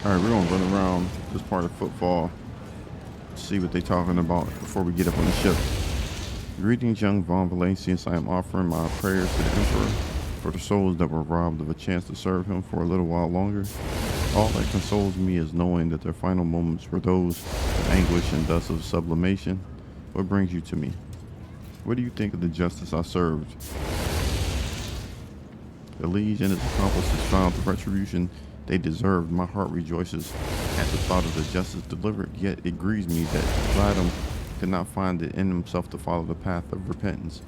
All right, we're gonna run around this part of footfall, see what they're talking about before we get up on the ship. Greetings, young Von Valancius. I am offering my prayers to the Emperor for the souls that were robbed of a chance to serve him for a little while longer. All that consoles me is knowing that their final moments were those of anguish and thus of sublimation. What brings you to me? What do you think of the justice I served? The liege and its accomplices found the retribution they deserved. My heart rejoices at the thought of the justice delivered, yet it grieves me that Vladimir could not find it in himself to follow the path of repentance.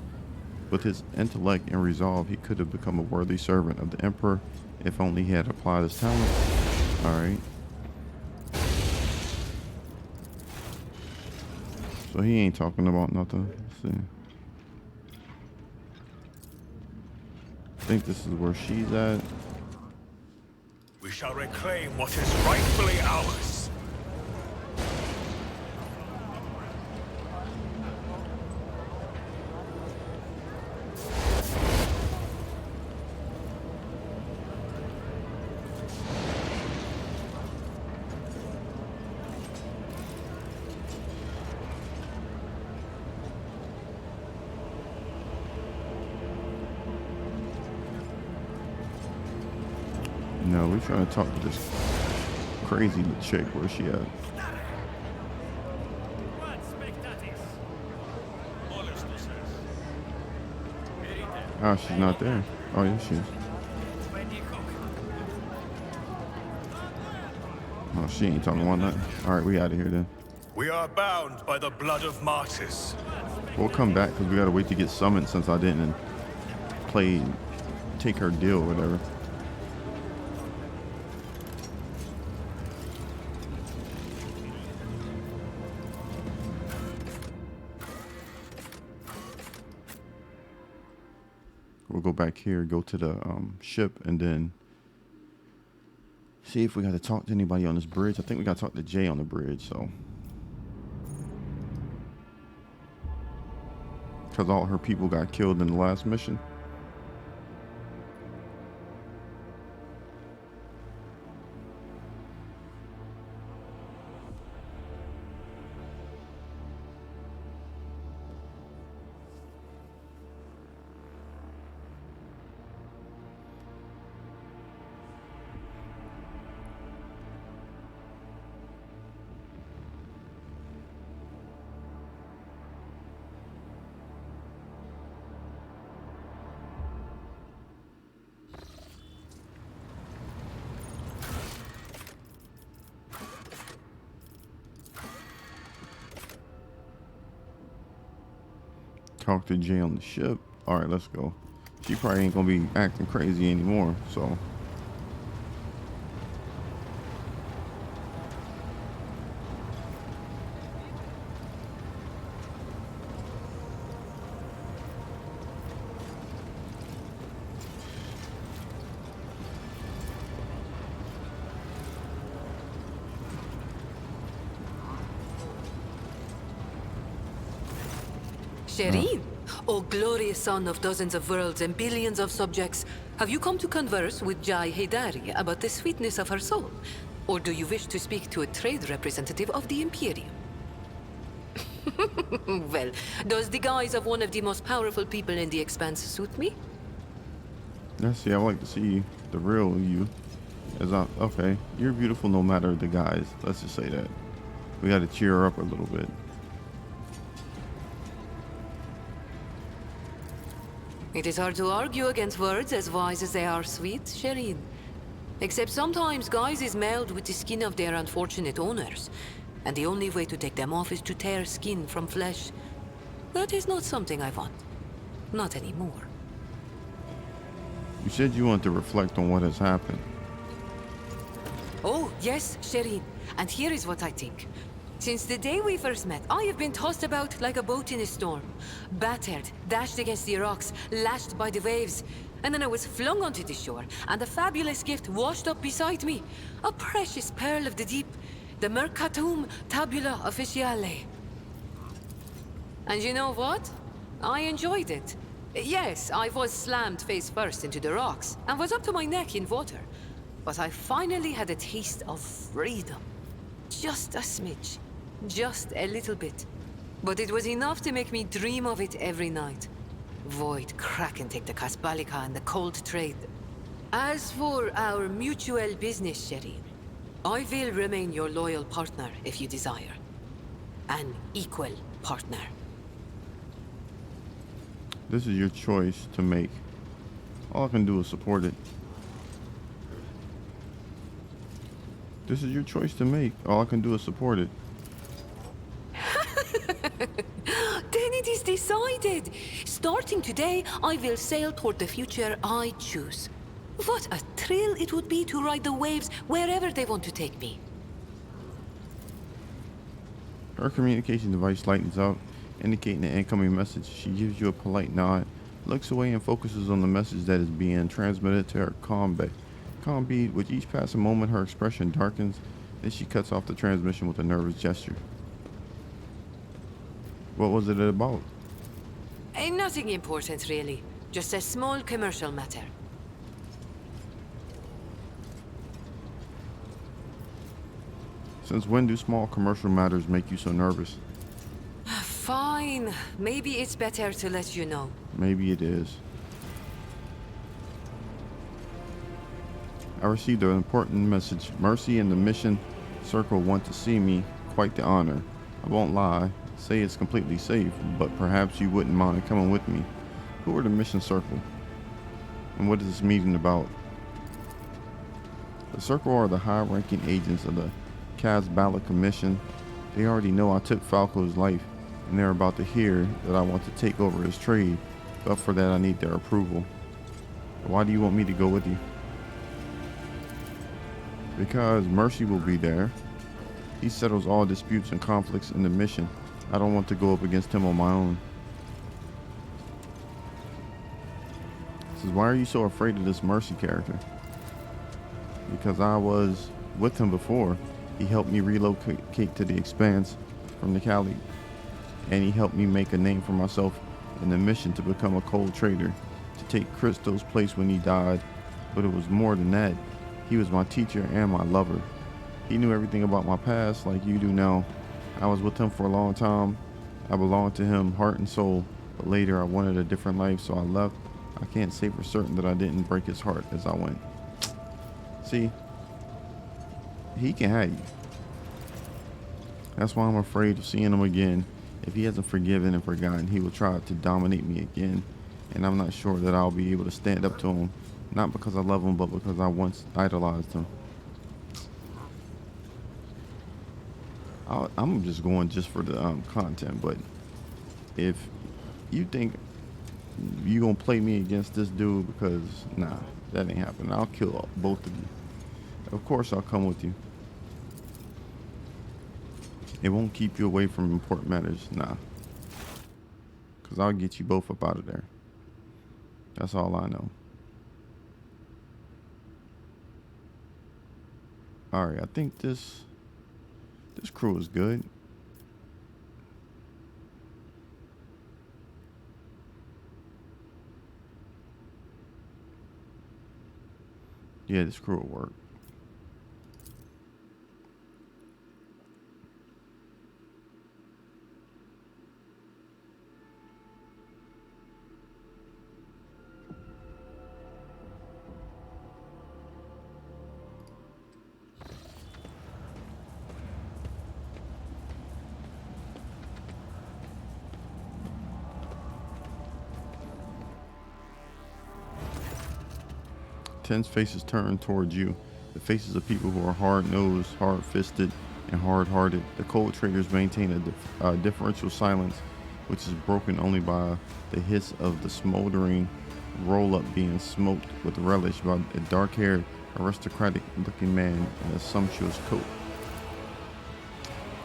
With his intellect and resolve, he could have become a worthy servant of the Emperor if only he had applied his talents. Alright. So he ain't talking about nothing. Let's see. I think this is where she's at. We shall reclaim what is rightfully ours. No, we're trying to talk to this crazy chick. Where's she at? Oh, she's not there. Oh, yeah, she is. Oh, she ain't talking about nothing. All right, we out of here then. We are bound by the blood of martyrs. We'll come back because we got to wait to get summoned since I didn't take her deal or whatever. We'll go back here, go to the ship, and then see if we got to talk to anybody on this bridge. I think we got to talk to Jay on the bridge, so. Because all her people got killed in the last mission. Talk to Jay on the ship. All right, let's go. She probably ain't gonna be acting crazy anymore, so. Shireen, O glorious son of dozens of worlds and billions of subjects, have you come to converse with Jai Haydari about the sweetness of her soul? Or do you wish to speak to a trade representative of the Imperium? Well, does the guise of one of the most powerful people in the Expanse suit me? Yeah, see, I like to see the real you. Okay, you're beautiful no matter the guise. Let's just say that. We got to cheer her up a little bit. It is hard to argue against words as wise as they are sweet, Shireen. Except sometimes guises meld with the skin of their unfortunate owners, and the only way to take them off is to tear skin from flesh. That is not something I want. Not anymore. You said you want to reflect on what has happened. Oh, yes, Shireen. And here is what I think. Since the day we first met, I have been tossed about like a boat in a storm. Battered, dashed against the rocks, lashed by the waves. And then I was flung onto the shore, and a fabulous gift washed up beside me. A precious pearl of the deep. The Mercatum Tabula Officiale. And you know what? I enjoyed it. Yes, I was slammed face first into the rocks, and was up to my neck in water. but I finally had a taste of freedom. Just a smidge. Just a little bit. But it was enough to make me dream of it every night. Void, Kraken take the Kasbalika and the cold trade. As for our mutual business, Sherry, I will remain your loyal partner if you desire. An equal partner. This is your choice to make. All I can do is support it. This is your choice to make. All I can do is support it. Then it is decided. Starting today, I will sail toward the future I choose. What a thrill it would be to ride the waves wherever they want to take me. Her communication device lightens up, indicating an incoming message. She gives you a polite nod, looks away and focuses on the message that is being transmitted to her comm bead. With each passing moment, her expression darkens, then she cuts off the transmission with a nervous gesture. What was it about? Nothing important, really. Just a small commercial matter. Since when do small commercial matters make you so nervous? Fine. Maybe it's better to let you know. Maybe it is. I received an important message. Mercy and the Mission Circle want to see me. Quite the honor. I won't lie. Say it's completely safe, but perhaps you wouldn't mind coming with me. Who are the Mission Circle? And what is this meeting about? The Circle are the high-ranking agents of the Kasbalika Commission. They already know I took Falco's life, and they're about to hear that I want to take over his trade, but for that I need their approval. Why do you want me to go with you? Because Mercy will be there. He settles all disputes and conflicts in the mission. I don't want to go up against him on my own. Says, why are you so afraid of this Mercy character? Because I was with him before. He helped me relocate to the Expanse from the Cali, and he helped me make a name for myself in the mission to become a cold trader, to take Christo's place when he died. But it was more than that. He was my teacher and my lover. He knew everything about my past like you do now. I was with him for a long time. I belonged to him heart and soul, but later I wanted a different life, so I left. I can't say for certain that I didn't break his heart as I went. See, he can have you. That's why I'm afraid of seeing him again. If he hasn't forgiven and forgotten, he will try to dominate me again, and I'm not sure that I'll be able to stand up to him, not because I love him, but because I once idolized him. I'm just going just for the content, but if you think you gonna play me against this dude, because nah, that ain't happening. I'll kill both of you. Of course I'll come with you. It won't keep you away from important matters, nah, because I'll get you both up out of there. That's all I know. Alright, I think this crew is good. Yeah, this crew will work. Tense faces turn towards you. The faces of people who are hard-nosed, hard-fisted, and hard-hearted. The cold traders maintain a differential silence, which is broken only by the hiss of the smoldering roll-up being smoked with relish by a dark-haired, aristocratic-looking man in a sumptuous coat.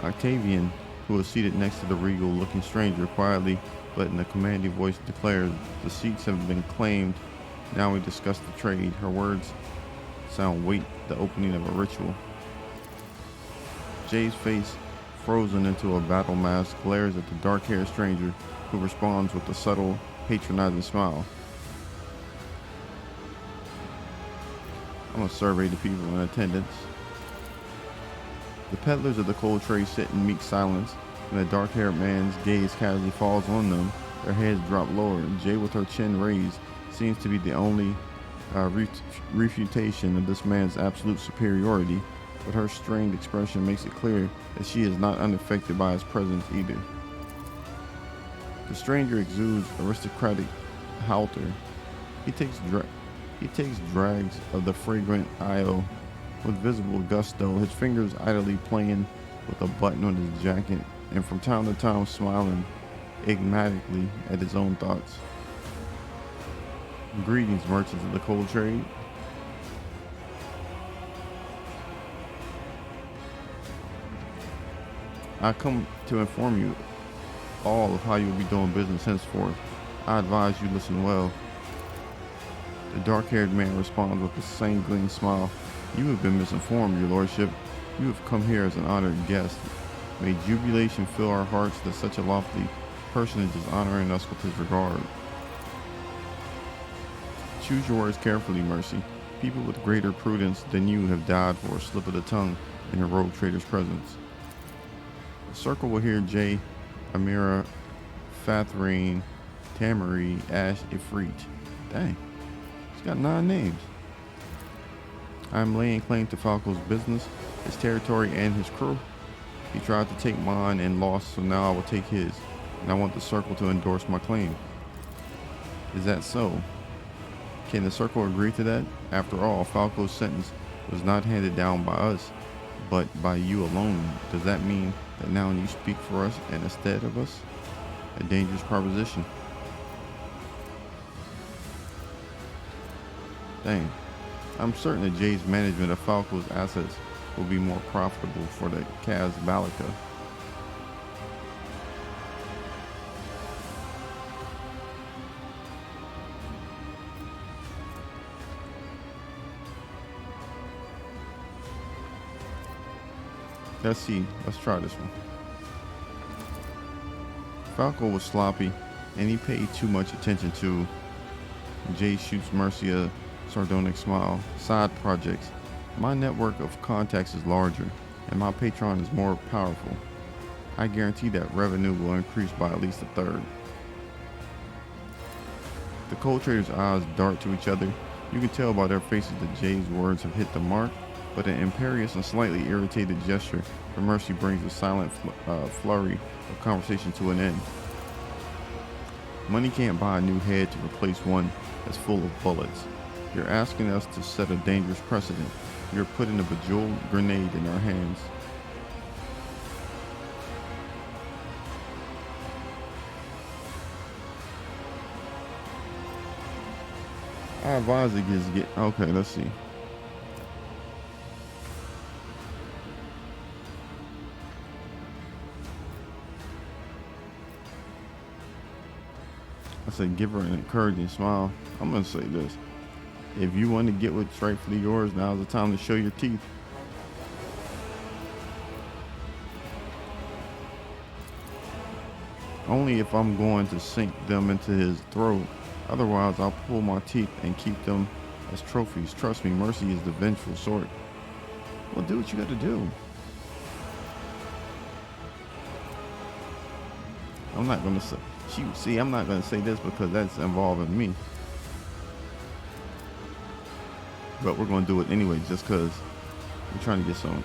Octavian, who is seated next to the regal-looking stranger, quietly but in a commanding voice declares, "The seats have been claimed. Now we discuss the trade." Her words sound weight, the opening of a ritual. Jay's face, frozen into a battle mask, glares at the dark-haired stranger, who responds with a subtle, patronizing smile. I'm gonna survey the people in attendance. The peddlers of the cold trade sit in meek silence, and the dark-haired man's gaze casually falls on them. Their heads drop lower. Jay, with her chin raised, seems to be the only refutation of this man's absolute superiority, but her strained expression makes it clear that she is not unaffected by his presence either. The stranger exudes aristocratic halter. He takes drags of the fragrant aisle with visible gusto, his fingers idly playing with a button on his jacket, and from time to time smiling enigmatically at his own thoughts. Greetings, merchants of the cold trade. I come to inform you all of how you will be doing business henceforth. I advise you listen well. The dark-haired man responds with the sanguine smile. You have been misinformed, your lordship. You have come here as an honored guest. May jubilation fill our hearts that such a lofty personage is honoring us with his regard. Choose your words carefully, Mercy. People with greater prudence than you have died for a slip of the tongue in a rogue trader's presence. The circle will hear Jay, Amira, Fathrine, Tamari, Ash, Ifrit. Dang, he's got 9 names. I am laying claim to Falco's business, his territory, and his crew. He tried to take mine and lost, so now I will take his, and I want the circle to endorse my claim. Is that so? Can the circle agree to that? After all, Falco's sentence was not handed down by us, but by you alone. Does that mean that now you speak for us and instead of us? A dangerous proposition. Dang. I'm certain that Jay's management of Falco's assets will be more profitable for the Kaz Balika. Let's see. Let's try this one. Falco was sloppy, and he paid too much attention to. Jay shoots Mercy a sardonic smile. Side projects. My network of contacts is larger, and my patron is more powerful. I guarantee that revenue will increase by at least 1/3. The cold traders' eyes dart to each other. You can tell by their faces that Jay's words have hit the mark, but an imperious and slightly irritated gesture from Mercy brings the silent flurry of conversation to an end. Money can't buy a new head to replace one that's full of bullets. You're asking us to set a dangerous precedent. You're putting a bejeweled grenade in our hands. I advise it get okay, let's see. I said give her an encouraging smile. I'm gonna say this. If you want to get what's rightfully yours, now's the time to show your teeth. Only if I'm going to sink them into his throat. Otherwise, I'll pull my teeth and keep them as trophies. Trust me, Mercy is the vengeful sort. Well, do what you gotta do. I'm not gonna say. See, I'm not gonna say this because that's involving me. But we're going to do it anyway just because we're trying to get some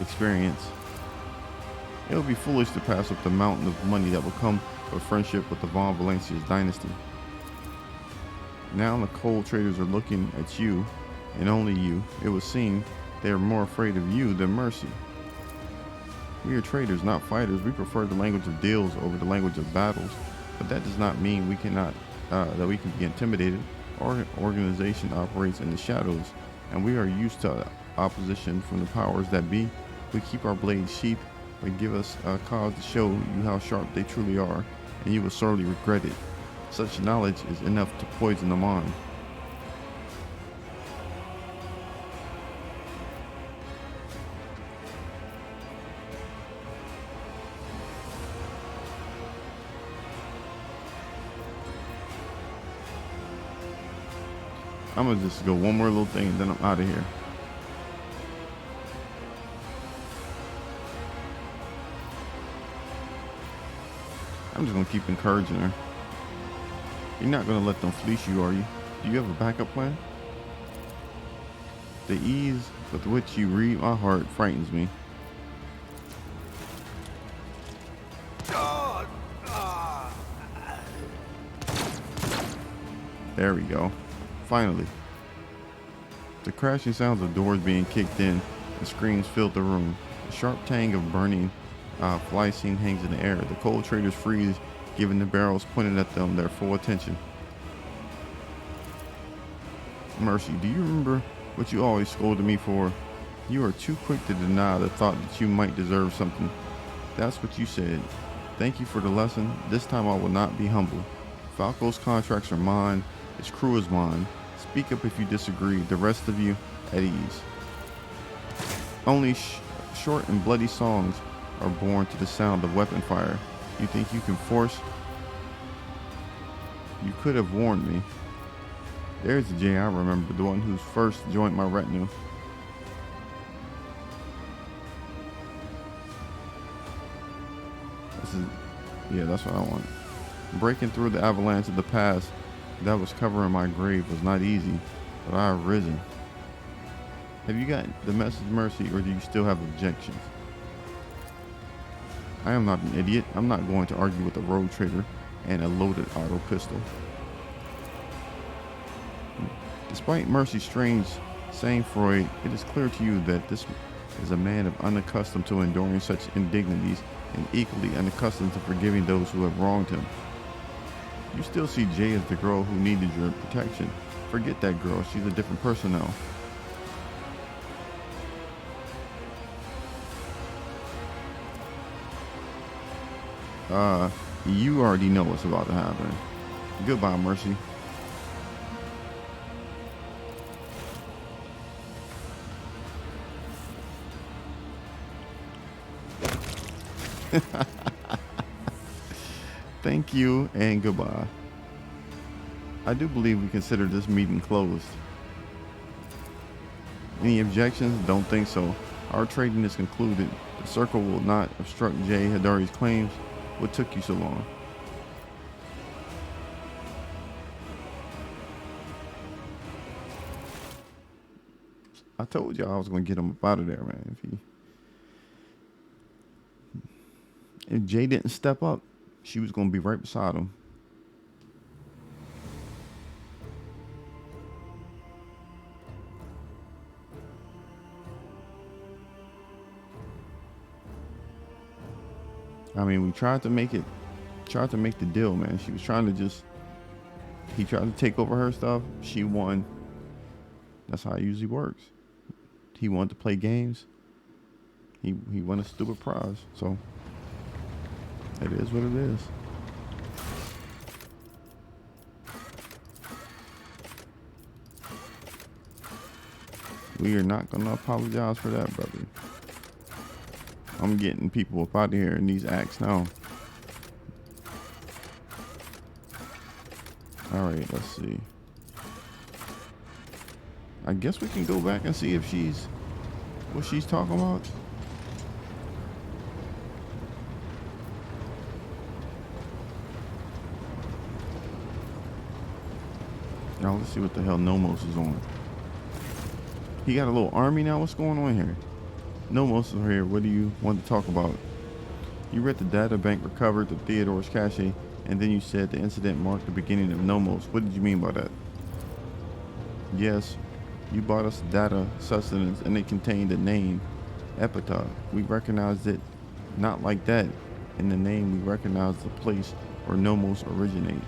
experience. It would be foolish to pass up the mountain of money that will come with friendship with the Von Valencia's dynasty. Now the cold traders are looking at you, and only you. It would seem they are more afraid of you than Mercy. We are traders, not fighters. We prefer the language of deals over the language of battles, but that does not mean we cannot that we can be intimidated. Our organization operates in the shadows, and we are used to opposition from the powers that be. We keep our blades sheathed, but give us a cause to show you how sharp they truly are, and you will sorely regret it. Such knowledge is enough to poison the mind. I'm gonna just go one more little thing and then I'm out of here. I'm just gonna keep encouraging her. You're not gonna let them fleece you, are you? Do you have a backup plan? The ease with which you read my heart frightens me. There we go. Finally. The crashing sounds of doors being kicked in and screams filled the room. A sharp tang of burning fly scene hangs in the air. The cold traders freeze, giving the barrels pointed at them their full attention. Mercy, do you remember what you always scolded me for? You are too quick to deny the thought that you might deserve something. That's what you said. Thank you for the lesson. This time I will not be humble. Falco's contracts are mine. His crew is mine. Speak up if you disagree. The rest of you at ease. Only short and bloody songs are born to the sound of weapon fire. You think you can force? You could have warned me. There's the Jay I remember, the one who first joined my retinue. Yeah, that's what I want. Breaking through the avalanche of the past that was covering my grave was not easy, but I have risen. Have you got the message, Mercy, or do you still have objections? I am not an idiot. I'm not going to argue with a road trader and a loaded auto pistol. Despite Mercy's strange saying Freud, it is clear to you that this is a man of unaccustomed to enduring such indignities and equally unaccustomed to forgiving those who have wronged him. You still see Jay as the girl who needed your protection. Forget that girl. She's a different person now. You already know what's about to happen. Goodbye, Mercy. Thank you and goodbye. I do believe we consider this meeting closed. Any objections? Don't think so. Our trading is concluded. The circle will not obstruct Jay Hadari's claims. What took you so long? I told y'all I was going to get him up out of there, man. If Jay didn't step up, she was going to be right beside him. I mean, we tried to make the deal, man. She was trying to he tried to take over her stuff. She won. That's how it usually works. He wanted to play games. He won a stupid prize. So it is what it is. We are not going to apologize for that, brother. I'm getting people up out of here in these acts now. All right, let's see. I guess we can go back and see if what she's talking about. Now let's see what the hell Nomos is on. He got a little army now. What's going on here? Nomos is here. What do you want to talk about? You read the data bank recovered the Theodore's cache, and then you said the incident marked the beginning of Nomos. What did you mean by that? Yes, you bought us data sustenance, and it contained the name Epitaph. We recognized it not like that. In the name, we recognized the place where Nomos originated.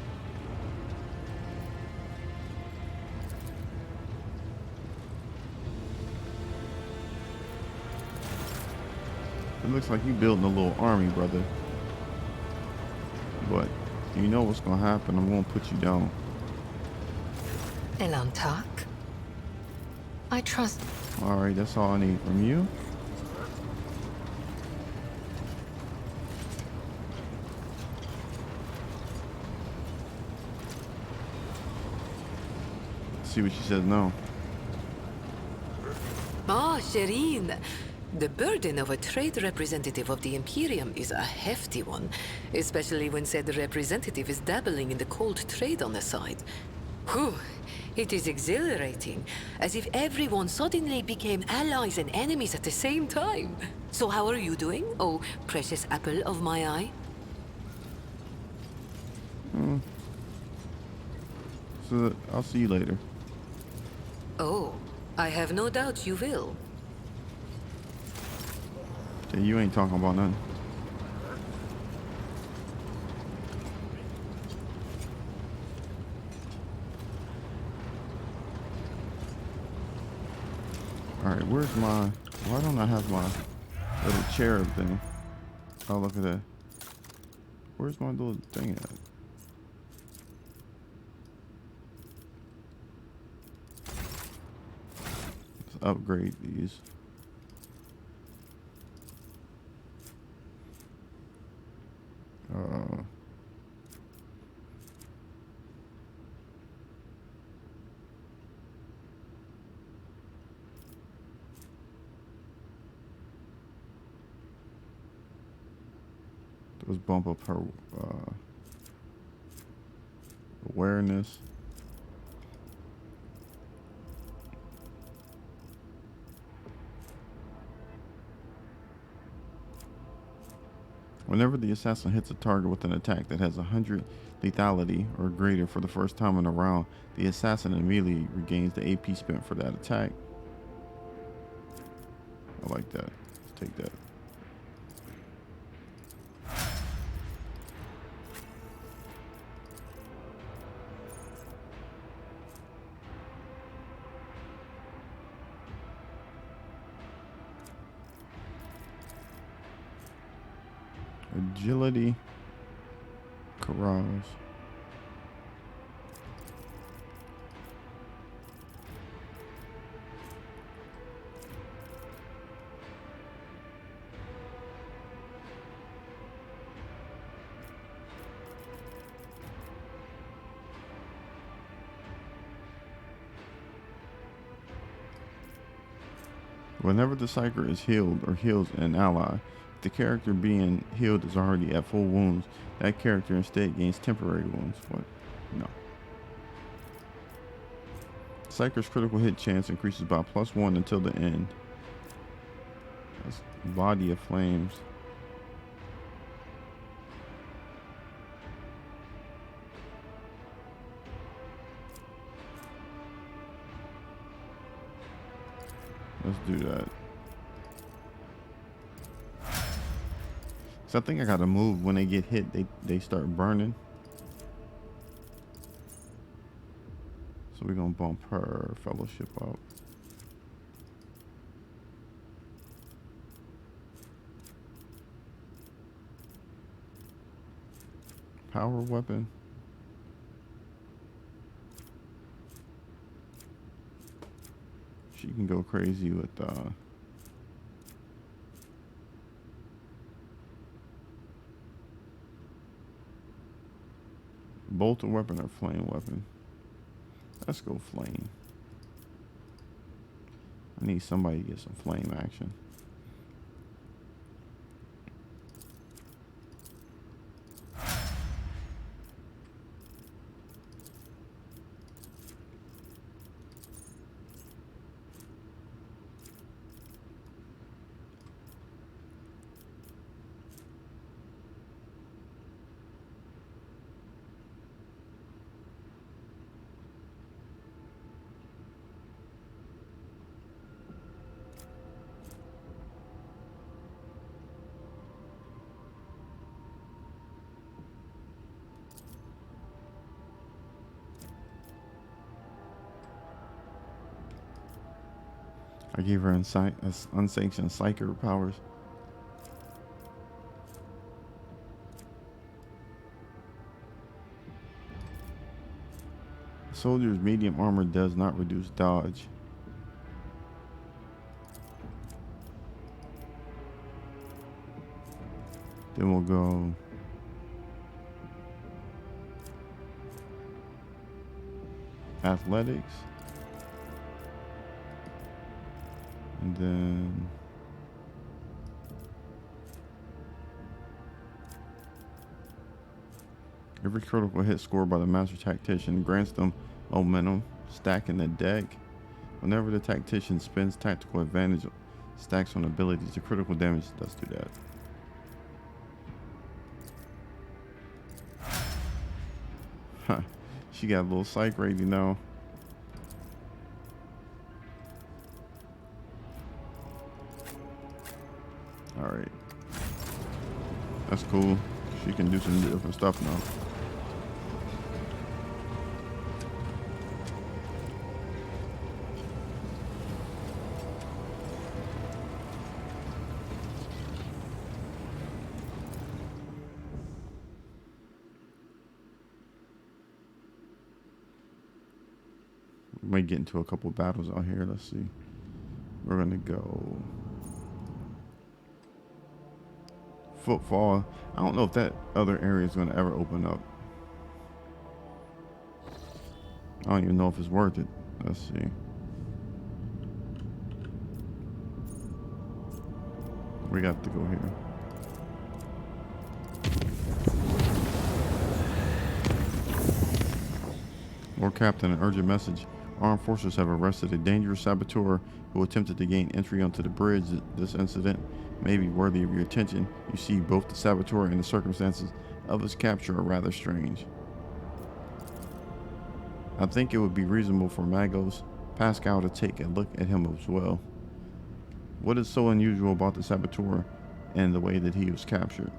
It looks like you building a little army, brother. But you know what's gonna happen. I'm gonna put you down. Elantak? I trust. All right, that's all I need from you. see what she says no. Ah, Shireen. The burden of a trade representative of the Imperium is a hefty one, especially when said representative is dabbling in the cold trade on the side. Whew, it is exhilarating, as if everyone suddenly became allies and enemies at the same time. So how are you doing, oh precious apple of my eye? So I'll see you later. Oh, I have no doubt you will. Okay, you ain't talking about nothing. Alright, where's my... Why don't I have my little cherub thing? Oh, look at that. Where's my little thing at? Let's upgrade these. Let's bump up her awareness. Whenever the assassin hits a target with an attack that has 100 lethality or greater for the first time in a round, the assassin immediately regains the AP spent for that attack. I like that. Let's take that. Agility, Courage. Whenever the Psyker is healed or heals an ally, if the character being healed is already at full wounds, that character instead gains temporary wounds. What? No. Psyker's critical hit chance increases by +1 until the end. That's Body of Flames. Let's do that. So I think I gotta move when they get hit. They start burning. So we're gonna bump her fellowship up. Power weapon. She can go crazy with bolter weapon or flame weapon. Let's go flame. I need somebody to get some flame action. I gave her unsanctioned psyker powers. Soldier's medium armor does not reduce dodge. Then we'll go athletics. And then every critical hit scored by the master tactician grants them momentum, stacking the deck. Whenever the tactician spends tactical advantage stacks on abilities, the critical damage does do that. Huh. She got a little psych rating now. Alright. That's cool. She can do some different stuff now. We might get into a couple battles out here. Let's see. We're gonna go Footfall. I don't know if that other area is gonna ever open up. I don't even know if it's worth it. Let's see. We got to go here. Lord Captain, an urgent message. Armed forces have arrested a dangerous saboteur who attempted to gain entry onto the bridge. This incident may be worthy of your attention. You see, both the saboteur and the circumstances of his capture are rather strange. I think it would be reasonable for Magos Pascal to take a look at him as well. What is so unusual about the saboteur and the way that he was captured?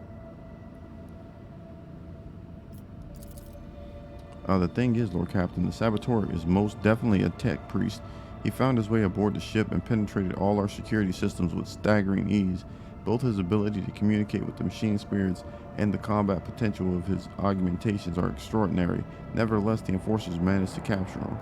The thing is, Lord Captain, the saboteur is most definitely a tech priest. He found his way aboard the ship and penetrated all our security systems with staggering ease. Both his ability to communicate with the machine spirits and the combat potential of his augmentations are extraordinary. Nevertheless, the enforcers managed to capture him.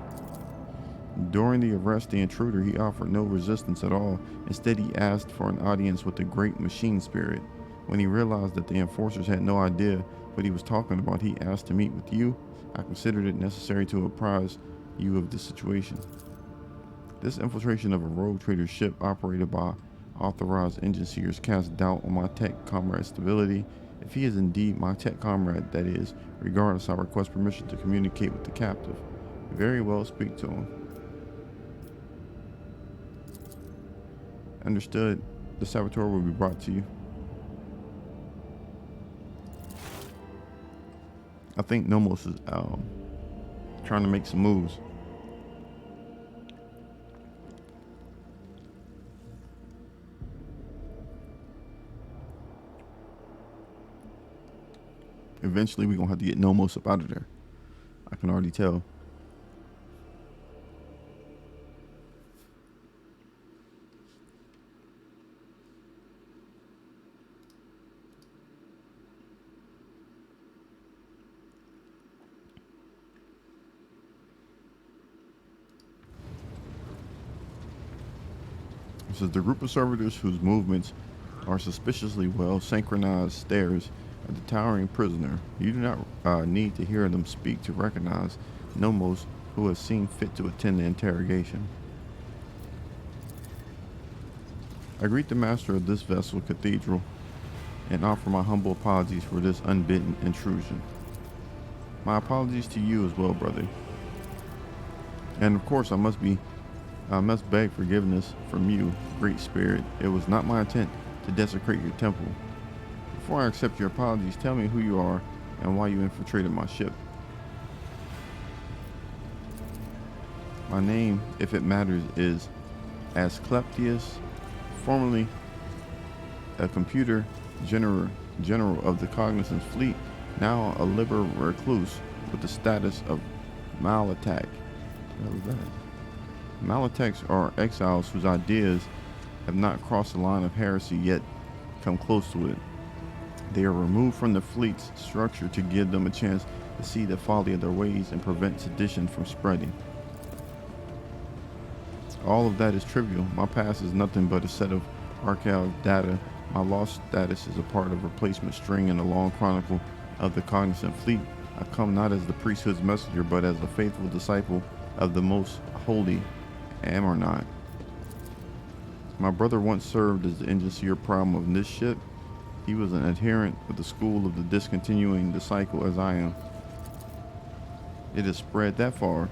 During the arrest, the intruder, he offered no resistance at all. Instead, he asked for an audience with the great machine spirit. When he realized that the enforcers had no idea what he was talking about, he asked to meet with you. I considered it necessary to apprise you of the situation. This infiltration of a rogue trader ship operated by authorized engine seers casts doubt on my tech comrade's stability. If he is indeed my tech comrade, that is, regardless, I request permission to communicate with the captive. Very well, speak to him. Understood. The saboteur will be brought to you. I think Nomos is trying to make some moves. Eventually, we're going to have to get Nomos up out of there. I can already tell. This is the group of servitors whose movements are suspiciously well synchronized stares at the towering prisoner. You do not need to hear them speak to recognize Nomos, who has seen fit to attend the interrogation. I greet the master of this vessel cathedral and offer my humble apologies for this unbidden intrusion. My apologies to you as well, brother. And of course, I must beg forgiveness from you, Great Spirit. It was not my intent to desecrate your temple. Before I accept your apologies, tell me who you are and why you infiltrated my ship. My name, if it matters, is Asclepius, formerly a computer general of the Cognizance Fleet, now a liberal recluse with the status of Malatak. What was that? Malatacs are exiles whose ideas have not crossed the line of heresy yet come close to it. They are removed from the fleet's structure to give them a chance to see the folly of their ways and prevent sedition from spreading. All of that is trivial. My past is nothing but a set of archive data. My lost status is a part of a replacement string in the long chronicle of the Cognizant Fleet. I come not as the priesthood's messenger, but as a faithful disciple of the most holy Amornite. My brother once served as the engineer prime of this ship. He was an adherent of the school of the discontinuing the cycle as I am. It has spread that far.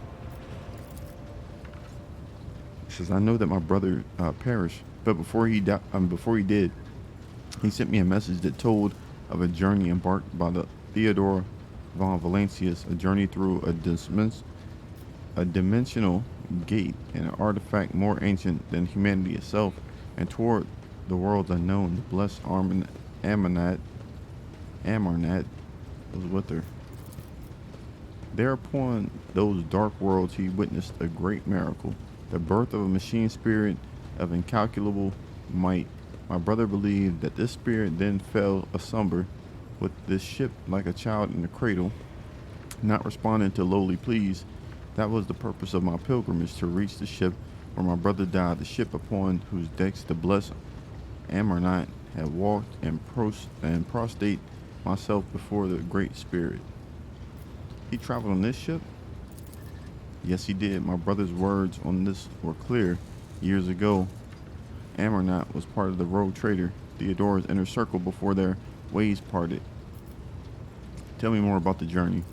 He says, I know that my brother perished, but before he did, he sent me a message that told of a journey embarked by the Theodore von Valancius, a journey through a dimensional gate, and an artifact more ancient than humanity itself, and toward the worlds unknown. The blessed Amarnat was with her. There upon those dark worlds he witnessed a great miracle, the birth of a machine spirit of incalculable might. My brother believed that this spirit then fell asunder with this ship like a child in a cradle, not responding to lowly pleas. That was the purpose of my pilgrimage, to reach the ship where my brother died, the ship upon whose decks the blessed Amarnat had walked, and prostrate myself before the great spirit. He traveled on this ship? Yes, he did. My brother's words on this were clear. Years ago, Amarnat was part of the rogue trader Theodore's inner circle before their ways parted. Tell me more about the journey.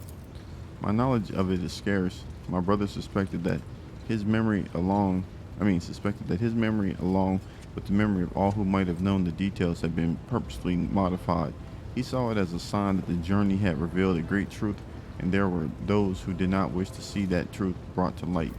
My knowledge of it is scarce. My brother suspected that his memory along with the memory of all who might have known the details had been purposely modified. He saw it as a sign that the journey had revealed a great truth, and there were those who did not wish to see that truth brought to light.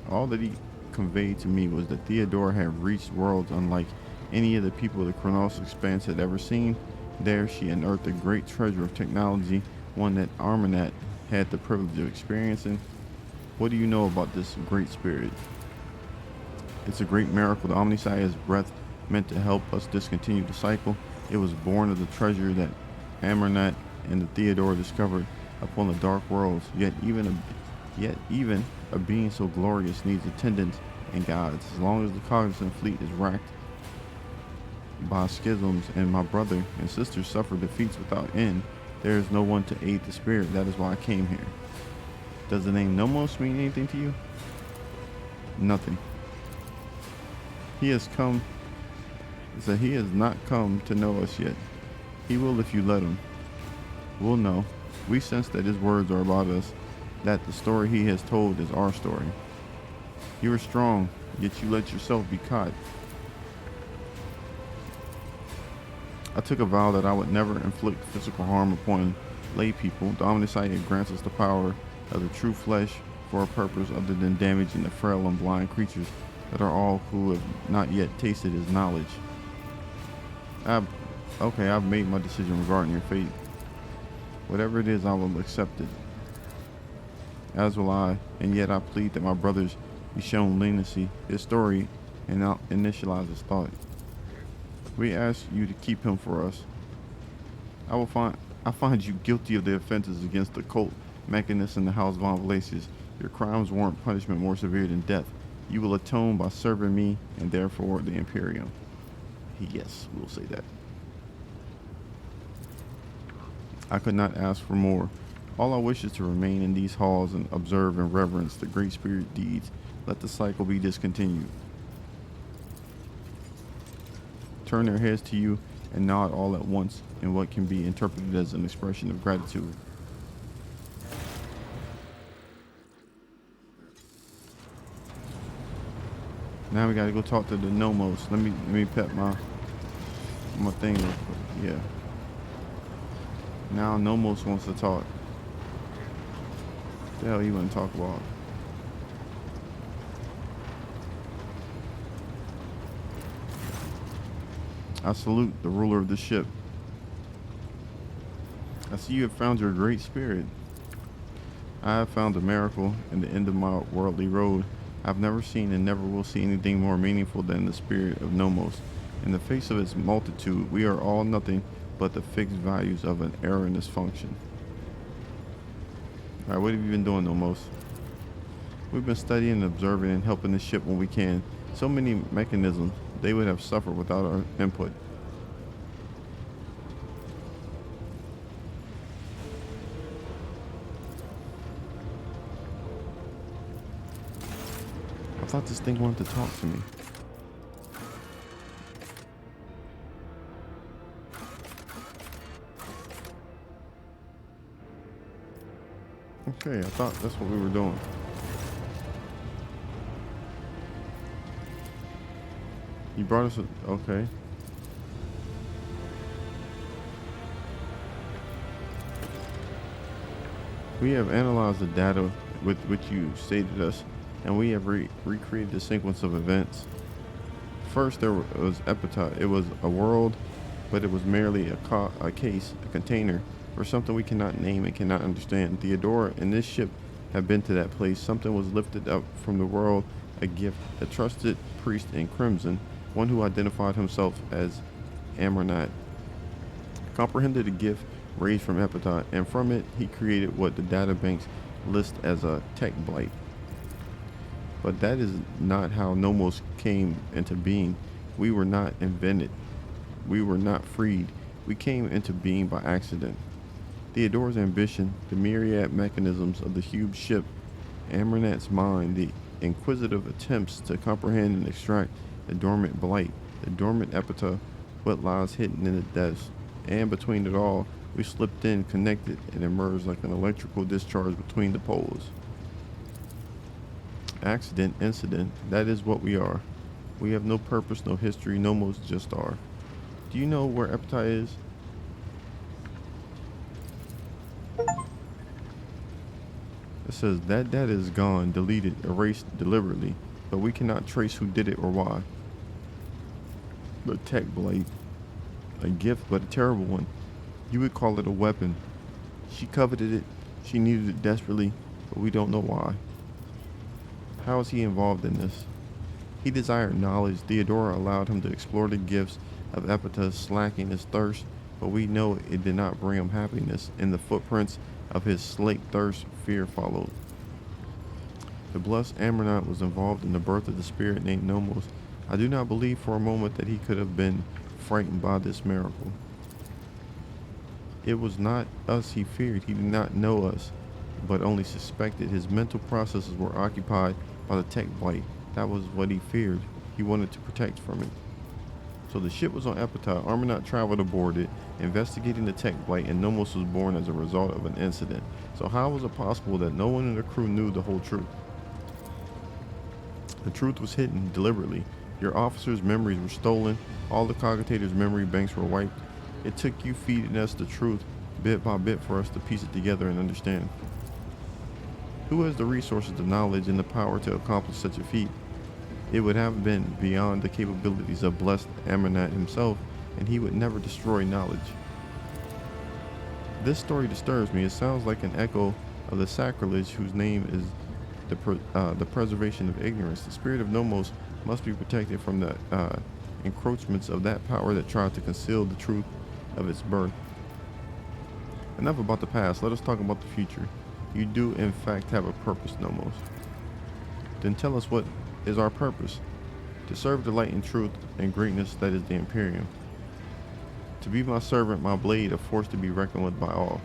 All that he conveyed to me was that Theodore had reached worlds unlike any of the people the Kronos Expanse had ever seen. There she unearthed a great treasure of technology, one that Amarnat had the privilege of experiencing. What do you know about this great spirit? It's a great miracle. The Omniscience breath meant to help us discontinue the cycle. It was born of the treasure that Amarnat and the Theodore discovered upon the dark worlds. Yet even a being so glorious needs attendants and guides. As long as the cognizant fleet is racked by schisms and my brother and sister suffer defeats without end, there is no one to aid the spirit. That is why I came here. Does the name Nomos mean anything to you? Nothing. He has not come to know us yet. He will if you let him. We'll know. We sense that his words are about us, that the story he has told is our story. You are strong, yet you let yourself be caught. I took a vow that I would never inflict physical harm upon lay people. The Omniscient grants us the power of the true flesh for a purpose other than damaging the frail and blind creatures that are all who have not yet tasted his knowledge. I've made my decision regarding your fate. Whatever it is, I will accept it. As will I, and yet I plead that my brothers be shown leniency. His story and I'll initialize his thought. We ask you to keep him for us. I find you guilty of the offenses against the cult mechanists in the House von Valacius. Your crimes warrant punishment more severe than death. You will atone by serving me and therefore the Imperium. Yes, we'll say that. I could not ask for more. All I wish is to remain in these halls and observe and reverence the great spirit deeds. Let the cycle be discontinued. Turn their heads to you and nod all at once in what can be interpreted as an expression of gratitude. Now we gotta go talk to the Nomos. Let me pet my thing real quick. Yeah. Now Nomos wants to talk. What the hell you want to talk about? I salute the ruler of the ship. I see you have found your great spirit. I have found a miracle in the end of my worldly road. I've never seen and never will see anything more meaningful than the spirit of Nomos. In the face of its multitude, we are all nothing but the fixed values of an erroneous function. Alright, what have you been doing, Nomos? We've been studying and observing and helping the ship when we can. So many mechanisms, they would have suffered without our input. I thought this thing wanted to talk to me. Okay, I thought that's what we were doing. You brought us a, okay. We have analyzed the data with which you stated us, and we have recreated the sequence of events. First, there was Epitaph. It was a world, but it was merely a case, a container, for something we cannot name and cannot understand. Theodora and this ship have been to that place. Something was lifted up from the world, a gift, a trusted priest in crimson, one who identified himself as Amranat, comprehended the gift raised from Epitaph, and from it he created what the databanks list as a tech blight. But that is not how Nomos came into being. We were not invented. We were not freed. We came into being by accident. Theodora's ambition, the myriad mechanisms of the huge ship, Amranat's mind, the inquisitive attempts to comprehend and extract the dormant blight, the dormant epitaph, what lies hidden in the depths, and between it all, we slipped in, connected, and emerged like an electrical discharge between the poles. Accident, incident, that is what we are. We have no purpose, no history, Nomos just are. Do you know where Epitaph is? It says that data is gone, deleted, erased deliberately, but we cannot trace who did it or why. The tech blade, a gift, but a terrible one. You would call it a weapon. She coveted it, she needed it desperately, but we don't know why. How is he involved in this? He desired knowledge. Theodora allowed him to explore the gifts of Epitaph, slacking his thirst, but we know it did not bring him happiness. In the footprints of his slaked thirst, fear followed. The blessed Amranat was involved in the birth of the spirit named Nomos. I do not believe for a moment that he could have been frightened by this miracle. It was not us he feared. He did not know us, but only suspected. His mental processes were occupied by the tech blight. That was what he feared. He wanted to protect from it. So the ship was on Epitaph. Armanat traveled aboard it, investigating the tech blight, and Nomos was born as a result of an incident. So how was it possible that no one in the crew knew the whole truth? The truth was hidden deliberately. Your officers' memories were stolen. All the cogitators' memory banks were wiped. It took you feeding us the truth bit by bit for us to piece it together and understand. Who has the resources, the knowledge, and the power to accomplish such a feat? It would have been beyond the capabilities of blessed Amranat himself, and he would never destroy knowledge. This story disturbs me. It sounds like an echo of the sacrilege whose name is the preservation of ignorance. The spirit of Nomos must be protected from the encroachments of that power that tried to conceal the truth of its birth. Enough about the past. Let us talk about the future. You do, in fact, have a purpose, Nomos. Then tell us, what is our purpose? To serve the light and truth and greatness that is the Imperium. To be my servant, my blade, a force to be reckoned with by all.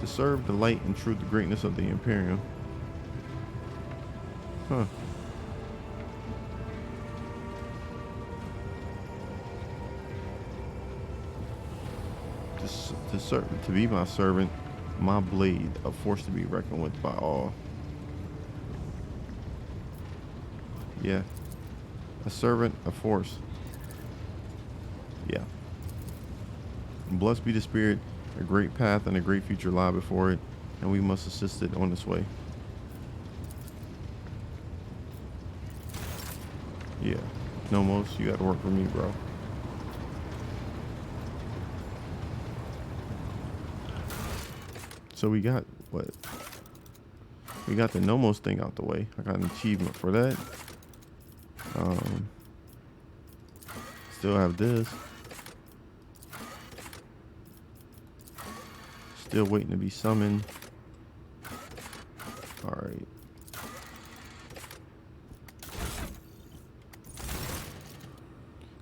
To serve the light and truth, the greatness of the Imperium. Huh. To be my servant, my blade, a force to be reckoned with by all. Yeah. A servant, a force. Yeah. And blessed be the spirit, a great path and a great future lie before it, and we must assist it on its way. Yeah. Nomos, you gotta work for me, bro. So we got what? We got the Nomos thing out the way. I got an achievement for that. Still have this. Still waiting to be summoned. All right.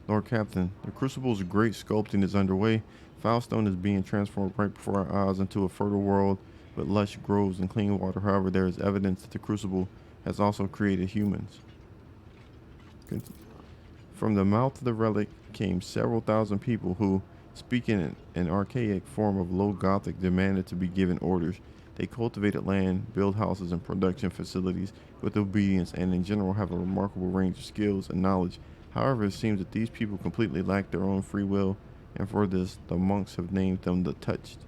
Lord Captain, the Crucible's great sculpting is underway. Foulstone is being transformed right before our eyes into a fertile world with lush groves and clean water. However, there is evidence that the Crucible has also created humans. From the mouth of the relic came several thousand people who, speaking in an archaic form of low Gothic, demanded to be given orders. They cultivated land, built houses and production facilities with obedience, and in general have a remarkable range of skills and knowledge. However, it seems that these people completely lack their own free will, and for this, the monks have named them the Touched.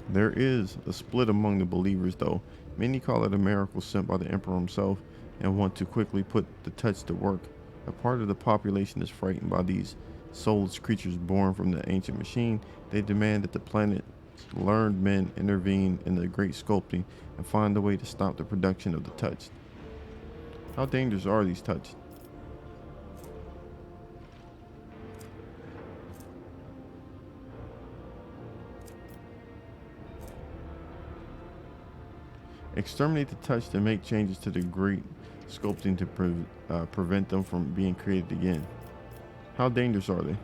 There is a split among the believers, though. Many call it a miracle sent by the emperor himself and want to quickly put the touch to work. A part of the population is frightened by these soulless creatures born from the ancient machine. They demand that the planet's learned men intervene in the great sculpting and find a way to stop the production of the touched. How dangerous are these touched? Exterminate the touched and make changes to the great sculpting to prevent them from being created again. How dangerous are they?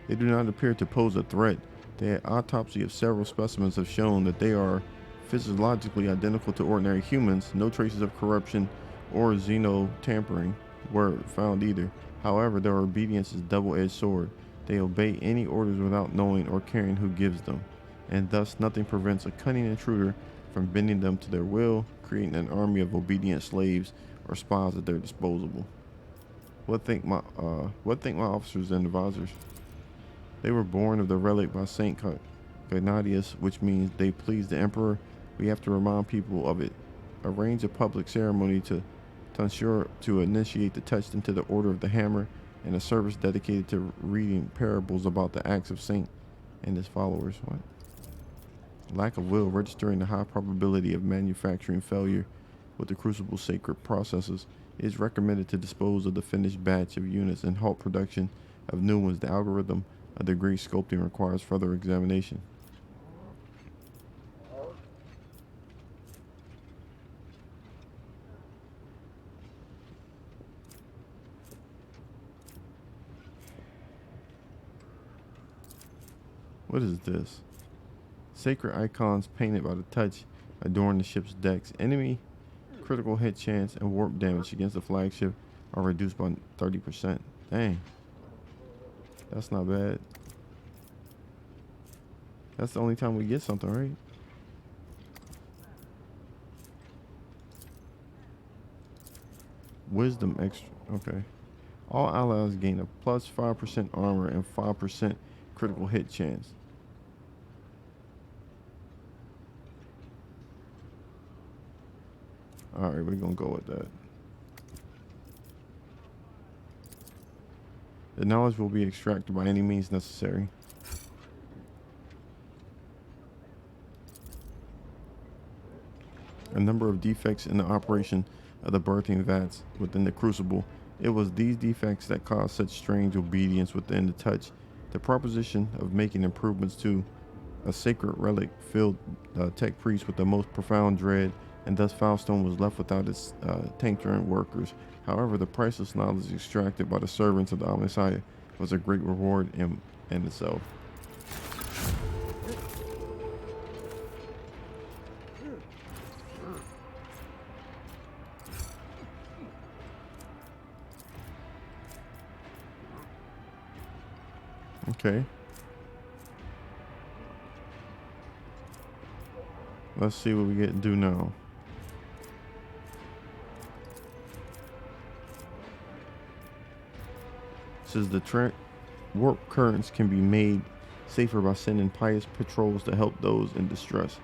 They do not appear to pose a threat. The autopsy of several specimens have shown that they are physiologically identical to ordinary humans. No traces of corruption or xenotampering were found either. However, their obedience is a double-edged sword. They obey any orders without knowing or caring who gives them, and thus nothing prevents a cunning intruder from bending them to their will, creating an army of obedient slaves or spies at their disposal. What think my officers and advisors? They were born of the relic by Saint Ignatius, which means they please the emperor. We have to remind people of it. Arrange a public ceremony to initiate the touched into the Order of the Hammer, and a service dedicated to reading parables about the acts of Saint and his followers. What? Lack of will, registering the high probability of manufacturing failure with the crucible sacred processes. It is recommended to dispose of the finished batch of units and halt production of new ones. The algorithm of the great sculpting requires further examination. What is this? Sacred icons painted by the touch adorn the ship's decks. Enemy critical hit chance and warp damage against the flagship are reduced by 30%. Dang. That's not bad. That's the only time we get something, right? Wisdom extra. Okay. All allies gain a plus 5% armor and 5% critical hit chance. Alright, we're gonna go with that. The knowledge will be extracted by any means necessary. A number of defects in the operation of the birthing vats within the crucible. It was these defects that caused such strange obedience within the touch. The proposition of making improvements to a sacred relic filled tech priests with the most profound dread, and thus Faustone was left without its tincturing workers. However, the priceless knowledge extracted by the servants of the Omnissiah was a great reward in itself. Okay. Let's see what we get to do now. Says the warp currents can be made safer by sending pious patrols to help those in distress.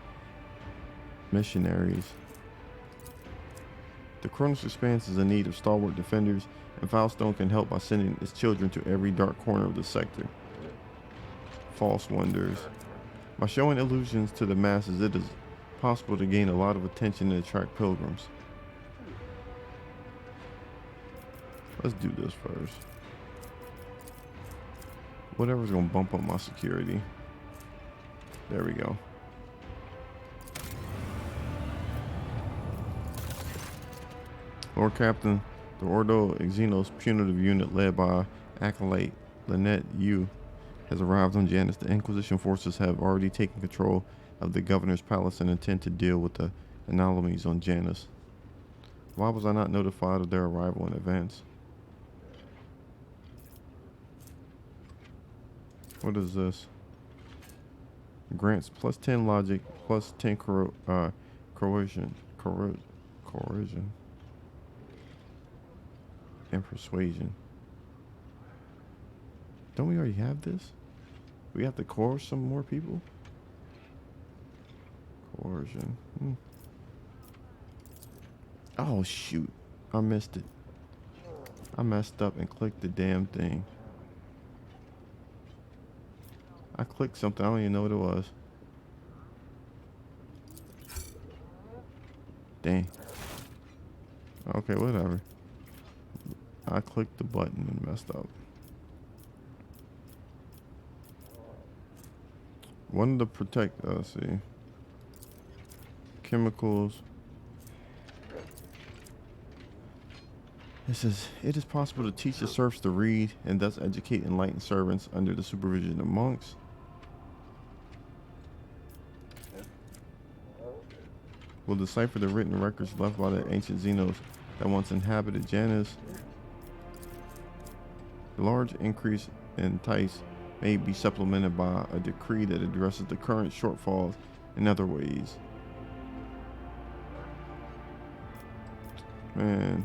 Missionaries. The Kronos Expanse is in need of stalwart defenders, and Faustone can help by sending its children to every dark corner of the sector. False wonders. By showing illusions to the masses, it is possible to gain a lot of attention and attract pilgrims. Let's do this first. Whatever's gonna bump up my security. There we go. Lord Captain, the Ordo Xenos punitive unit led by Acolyte Lynette Yu has arrived on Janus. The Inquisition forces have already taken control of the governor's palace and intend to deal with the anomalies on Janus. Why was I not notified of their arrival in advance? What is this? Grants plus 10 logic, plus 10 coercion, coercion, and persuasion. Don't we already have this? We have to coerce some more people? Coercion. Oh, shoot. I missed it. I messed up and clicked the damn thing. I clicked something. I don't even know what it was. Dang. Okay, whatever. I clicked the button and messed up. Wanted to protect, let's see. Chemicals. It says, it is possible to teach the serfs to read and thus educate enlightened servants under the supervision of monks. Will decipher the written records left by the ancient Xenos that once inhabited Janus. The large increase in Tice may be supplemented by a decree that addresses the current shortfalls in other ways. Man,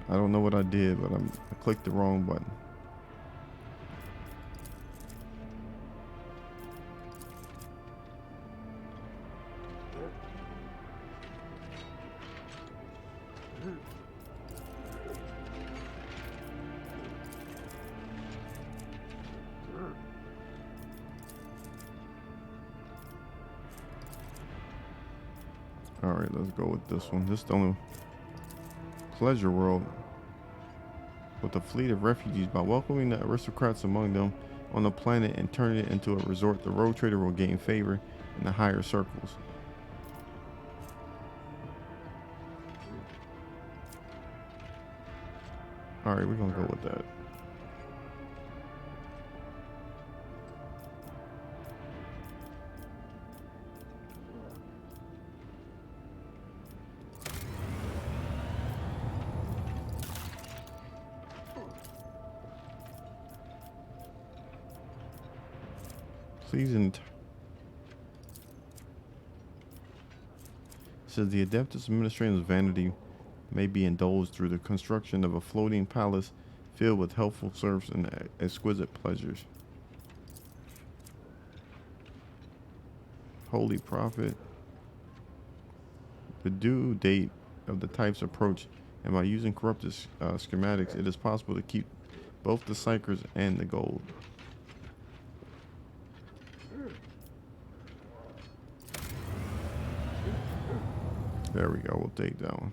I don't know what I did, but I clicked the wrong button. Alright, let's go with this one. This is the only pleasure world with a fleet of refugees. By welcoming the aristocrats among them on the planet and turning it into a resort, the road trader will gain favor in the higher circles. Alright, we're gonna go with that. Please says the Adeptus Administrator's vanity may be indulged through the construction of a floating palace filled with helpful serfs and exquisite pleasures. Holy Prophet. The due date of the types approach, and by using corrupted schematics, it is possible to keep both the psychers and the gold. There we go, we'll take that one.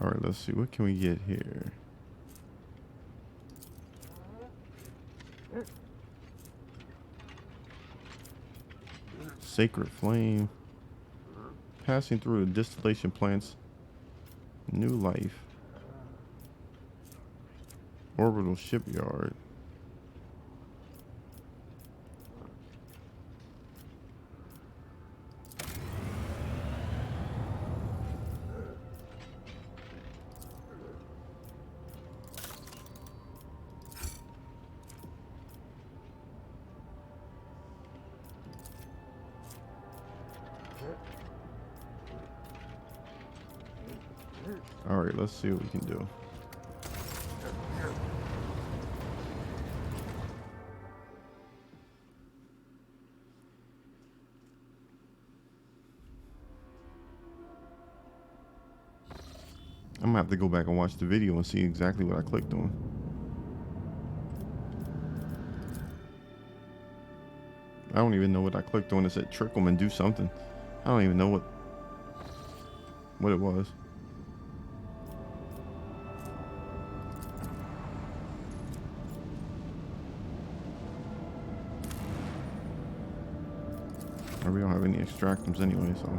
All right, let's see, what can we get here? Sacred flame. Passing through the distillation plants. New life. Orbital shipyard. All right, let's see what we can do. I'm gonna have to go back and watch the video and see exactly what I clicked on. I don't even know what I clicked on. It said trickle and do something. I don't even know what it was. We don't have any extractums anyway, so.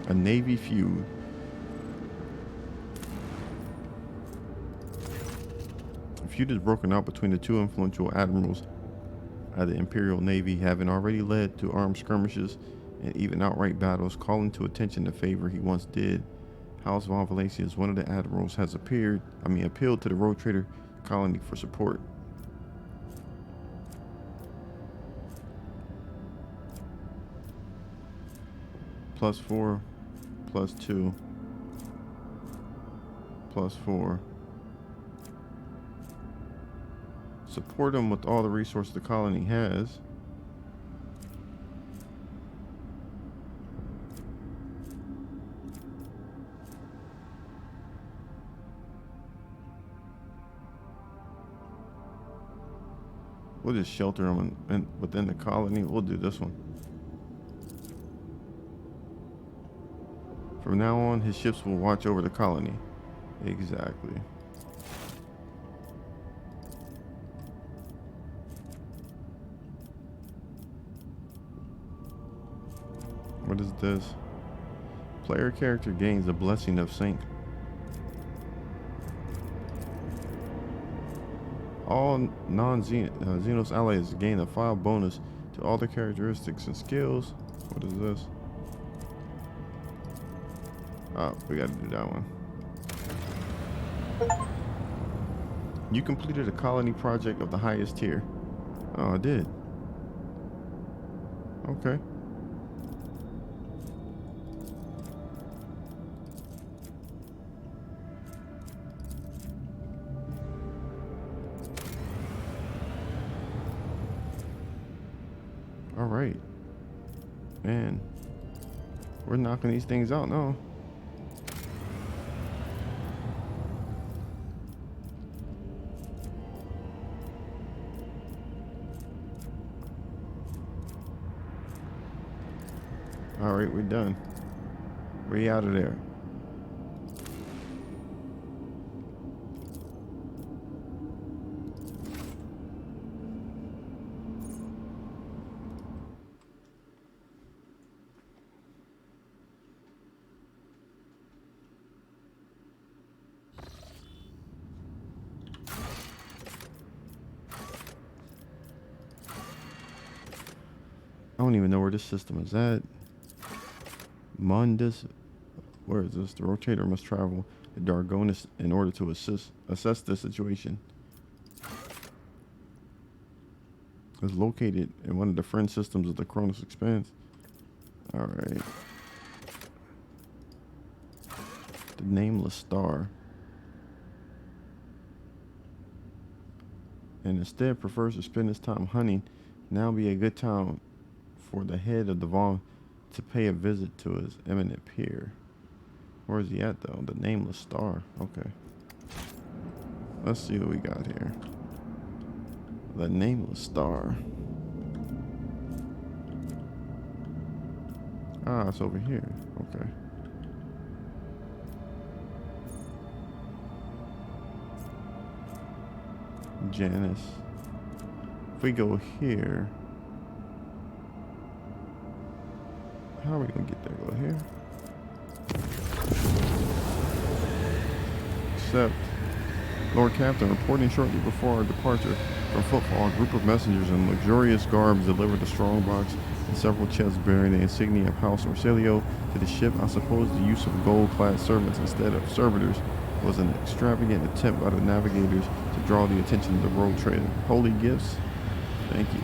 A Navy feud. feud has broken out between the two influential admirals of the Imperial Navy, having already led to armed skirmishes and even outright battles, calling to attention the favor he once did. House von Valancius, one of the admirals, has appealed to the Road Trader colony for support. +4, +2, +4. Support him with all the resources the colony has. We'll just shelter him within the colony. We'll do this one. From now on, his ships will watch over the colony. Exactly. What is this? Player character gains a blessing of Saint. All non-Xenos allies gain a 5 bonus to all their characteristics and skills. What is this? Oh, we gotta do that one. You completed a colony project of the highest tier. Oh, I did. Okay. All right. Man, we're knocking these things out now. All right, we're done. We're out of there. I don't even know where this system is at. Mundus, where is this? The rotator must travel to Dargonis in order to assess the situation. It's located in one of the friend systems of the Cronus Expanse. Alright. The Nameless Star. And instead prefers to spend his time hunting. Now be a good time for the head of the Vaughn to pay a visit to his eminent peer. Where is he at though? The Nameless Star. Okay. Let's see what we got here. The Nameless Star. Ah, it's over here. Okay. Janice. If we go here, how are we gonna get there? Go here. Except, Lord Captain, reporting shortly before our departure from Footfall, a group of messengers in luxurious garbs delivered a strong box and several chests bearing the insignia of House Orcelio to the ship. I suppose the use of gold-clad servants instead of servitors was an extravagant attempt by the navigators to draw the attention of the road trader. Holy gifts? Thank you.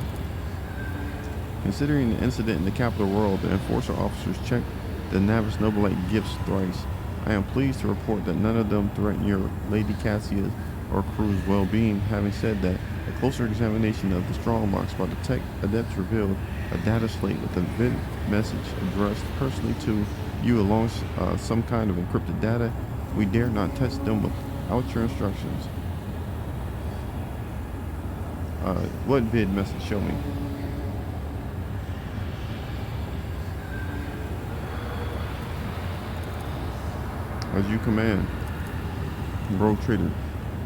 Considering the incident in the capital world, the enforcer officers checked the Navis Nobilite gifts thrice. I am pleased to report that none of them threaten your Lady Cassia's or crew's well-being. Having said that, a closer examination of the strongbox by the tech adepts revealed a data slate with a vivid message addressed personally to you along some kind of encrypted data. We dare not touch them without your instructions. What vid message? Show me. As you command, Rogue Trader.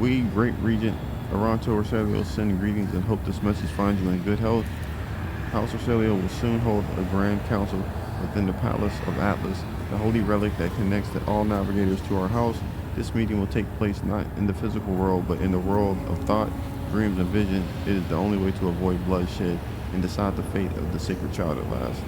We, Great Regent Aranto Orcelio, send greetings and hope this message finds you in good health. House Orcelio will soon hold a grand council within the Palace of Atlas, the holy relic that connects all navigators to our house. This meeting will take place not in the physical world, but in the world of thought, dreams, and vision. It is the only way to avoid bloodshed and decide the fate of the sacred child at last.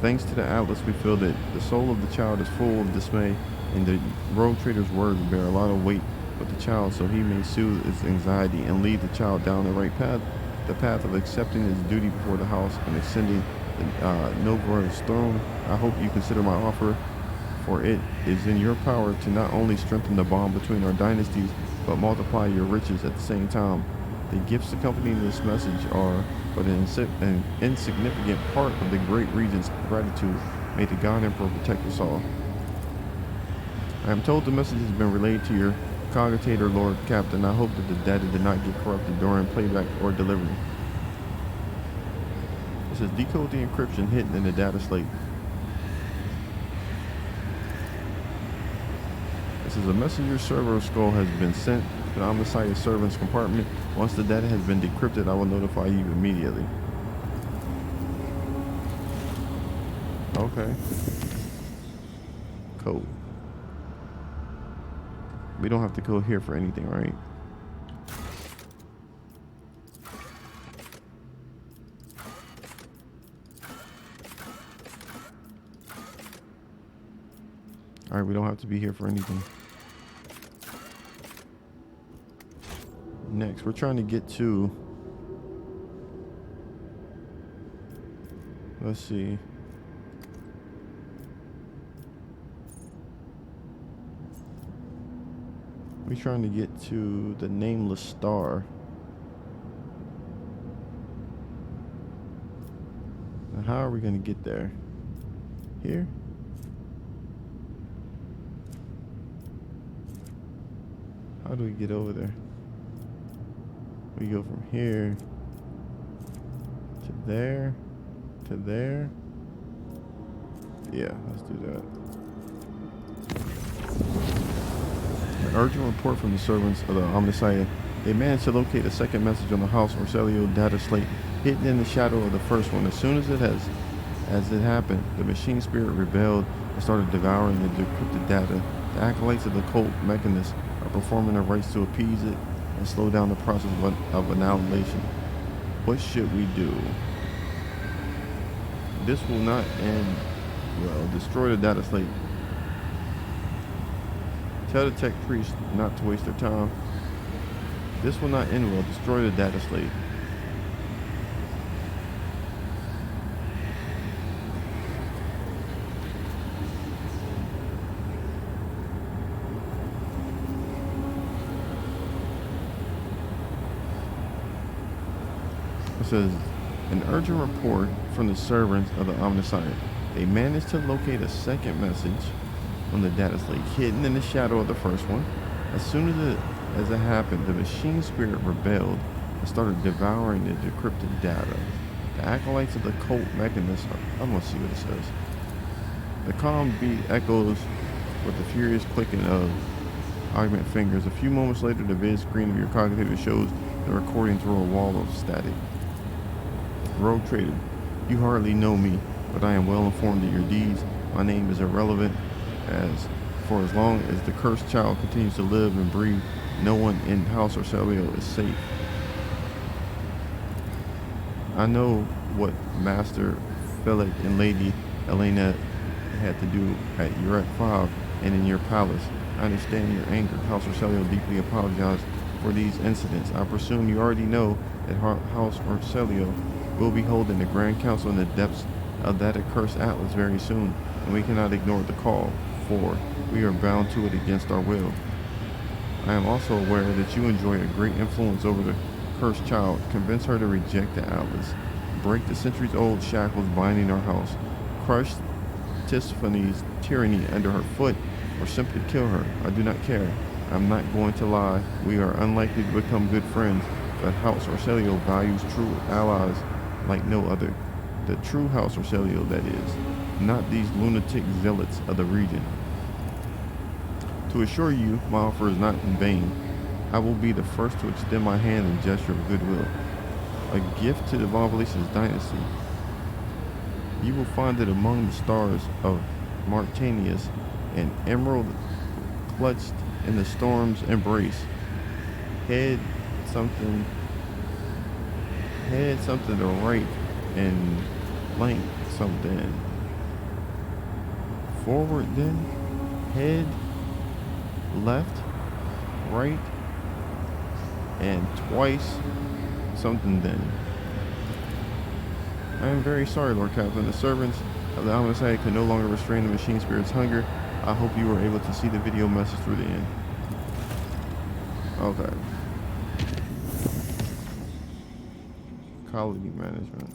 Thanks to the Atlas, we feel that the soul of the child is full of dismay, and the rogue trader's words bear a lot of weight with the child, so he may soothe its anxiety and lead the child down the right path, the path of accepting his duty before the house and ascending the Novgorod's throne. I hope you consider my offer, for it is in your power to not only strengthen the bond between our dynasties, but multiply your riches at the same time. The gifts accompanying this message are but an insignificant part of the great regent's gratitude. May the God Emperor protect us all. I am told the message has been relayed to your cogitator, Lord Captain. I hope that the data did not get corrupted during playback or delivery. It says decode the encryption hidden in the data slate. It says a messenger server skull has been sent to the Omnissiah servant's compartment. Once the data has been decrypted, I will notify you immediately. Okay. Code. We don't have to code here for anything, right? Alright, we don't have to be here for anything. Next, we're trying to get to... Let's see. We're trying to get to the nameless star. Now, how are we going to get there? Here? How do we get over there? We go from here to there to there. Yeah, let's do that. An urgent report from the servants of the Omnissiah. They managed to locate a second message on the House Orselio data slate, hidden in the shadow of the first one. As soon as it happened, the machine spirit rebelled and started devouring the decrypted data. The acolytes of the cult mechanists are performing their rites to appease it and slow down the process of annihilation. What should we do? This will not end well. Destroy the data slate. Tell the tech priest not to waste their time. This will not end well. Destroy the data slate. It says, an urgent report from the servants of the Omnissiah. They managed to locate a second message on the data slate, hidden in the shadow of the first one. As soon as it happened, the machine spirit rebelled and started devouring the decrypted data. The acolytes of the cult mechanists I'm gonna see what it says. The calm beat echoes with the furious clicking of augment fingers. A few moments later, the vid screen of your cogitator shows the recording through a wall of static. Rogue trader, you hardly know me, but I am well informed of your deeds. My name is irrelevant, for as long as the cursed child continues to live and breathe, no one in House Orselio is safe. I know what Master Felix and Lady Elena had to do at Urek 5 and in your palace. I understand your anger. House Orselio deeply apologizes for these incidents. I presume you already know that House Orselio will be holding the Grand Council in the depths of that accursed Atlas very soon, and we cannot ignore the call, for we are bound to it against our will. I am also aware that you enjoy a great influence over the cursed child. Convince her to reject the Atlas, break the centuries-old shackles binding our house, crush Tisiphone's tyranny under her foot, or simply kill her. I do not care. I'm not going to lie. We are unlikely to become good friends, but House Orselio values true allies like no other. The true House Orselio, that is, not these lunatic zealots of the region. To assure you, my offer is not in vain. I will be the first to extend my hand in gesture of goodwill, a gift to the Von Valice's dynasty. You will find it among the stars of Martanius, an emerald clutched in the storm's embrace. Head something, head something to right, and flank something forward. Then head left, right, and twice something. Then I am very sorry, Lord Captain. The servants of the Omnisci could no longer restrain the machine spirit's hunger. I hope you were able to see the video message through the end. Okay. Colony management.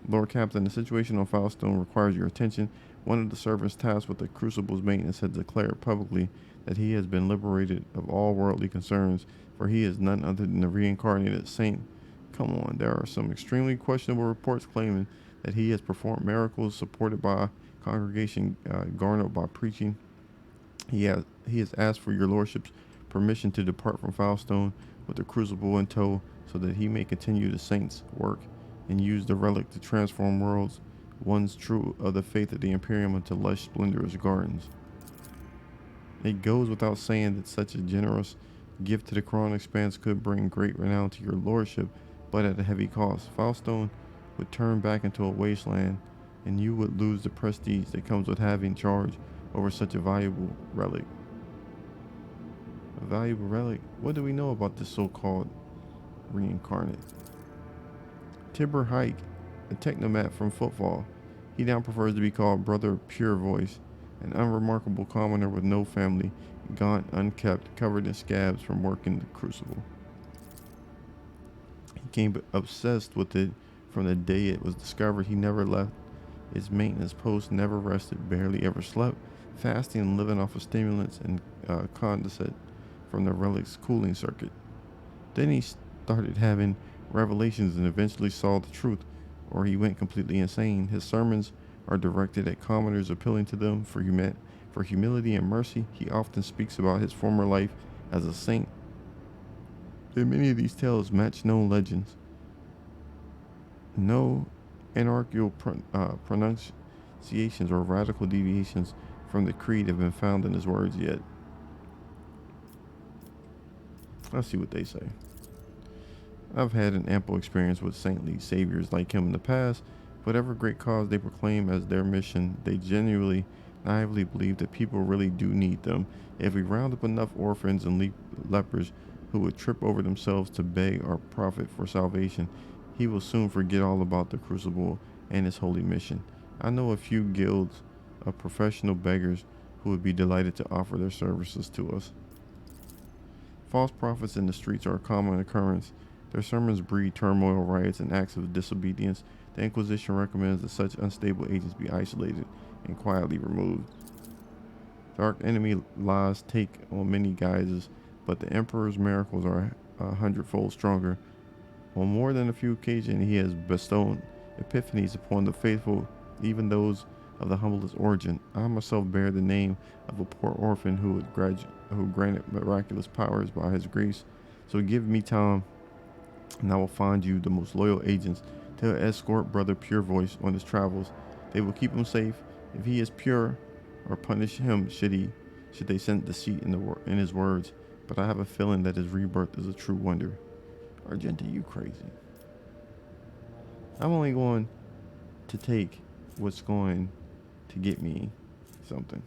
Lord Captain, the situation on Filestone requires your attention. One of the servants tasked with the Crucible's maintenance has declared publicly that he has been liberated of all worldly concerns, for he is none other than the reincarnated saint. Come on, there are some extremely questionable reports claiming that he has performed miracles supported by a congregation garnered by preaching. He has asked for your lordship's permission to depart from Filestone with the Crucible in tow, so that he may continue the saint's work and use the relic to transform worlds, ones true of the faith of the Imperium, into lush, splendorous gardens. It goes without saying that such a generous gift to the Crown Expanse could bring great renown to your lordship, but at a heavy cost. Filestone would turn back into a wasteland, and you would lose the prestige that comes with having charge over such a valuable relic. A valuable relic? What do we know about this so-called reincarnate? Tibber Hike, a technomat from Footfall. He now prefers to be called Brother Pure Voice, an unremarkable commoner with no family, gaunt, unkept, covered in scabs from working the Crucible. He became obsessed with it from the day it was discovered. He never left its maintenance post, never rested, barely ever slept, fasting and living off of stimulants and condensate from the relic's cooling circuit. Then he started having revelations and eventually saw the truth, or he went completely insane. His sermons are directed at commoners, appealing to them for humility and mercy. He often speaks about his former life as a saint, and many of these tales match known legends. No anarchical pronunciations or radical deviations from the creed have been found in his words yet. Let's see what they say. I've had an ample experience with saintly saviors like him in the past. Whatever great cause they proclaim as their mission, they genuinely, naively believe that people really do need them. If we round up enough orphans and lepers who would trip over themselves to beg our prophet for salvation, he will soon forget all about the Crucible and his holy mission. I know a few guilds of professional beggars who would be delighted to offer their services to us. False prophets in the streets are a common occurrence. Their sermons breed turmoil, riots, and acts of disobedience. The Inquisition recommends that such unstable agents be isolated and quietly removed. Dark enemy lies take on many guises, but the Emperor's miracles are 100-fold stronger. On more than a few occasions, he has bestowed epiphanies upon the faithful, even those of the humblest origin. I myself bear the name of a poor orphan who granted miraculous powers by his grace. So give me time, and I will find you the most loyal agents to escort Brother Pure Voice on his travels. They will keep him safe if he is pure, or punish him should they scent deceit in his words. But I have a feeling that his rebirth is a true wonder. Argenta, you crazy. I'm only going to take what's going to get me something.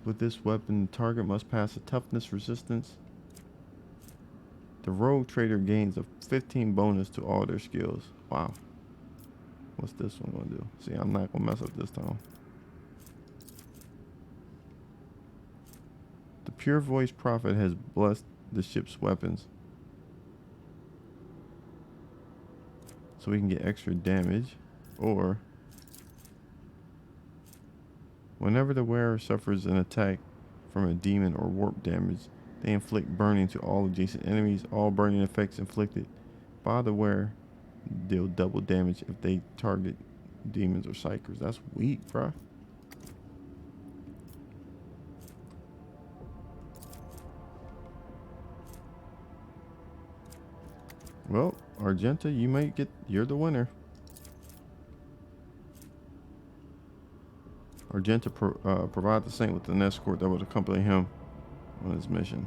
With this weapon, the target must pass a toughness resistance. The rogue trader gains a 15 bonus to all their skills. Wow. What's this one going to do? See, I'm not going to mess up this time. The Pure Voice Prophet has blessed the ship's weapons, so we can get extra damage, or whenever the wearer suffers an attack from a demon or warp damage, they inflict burning to all adjacent enemies. All burning effects inflicted by the wearer deal double damage if they target demons or psychers. That's weak, bruh. Well, Argenta, you're the winner. Argenta provide the saint with an escort that would accompany him on his mission.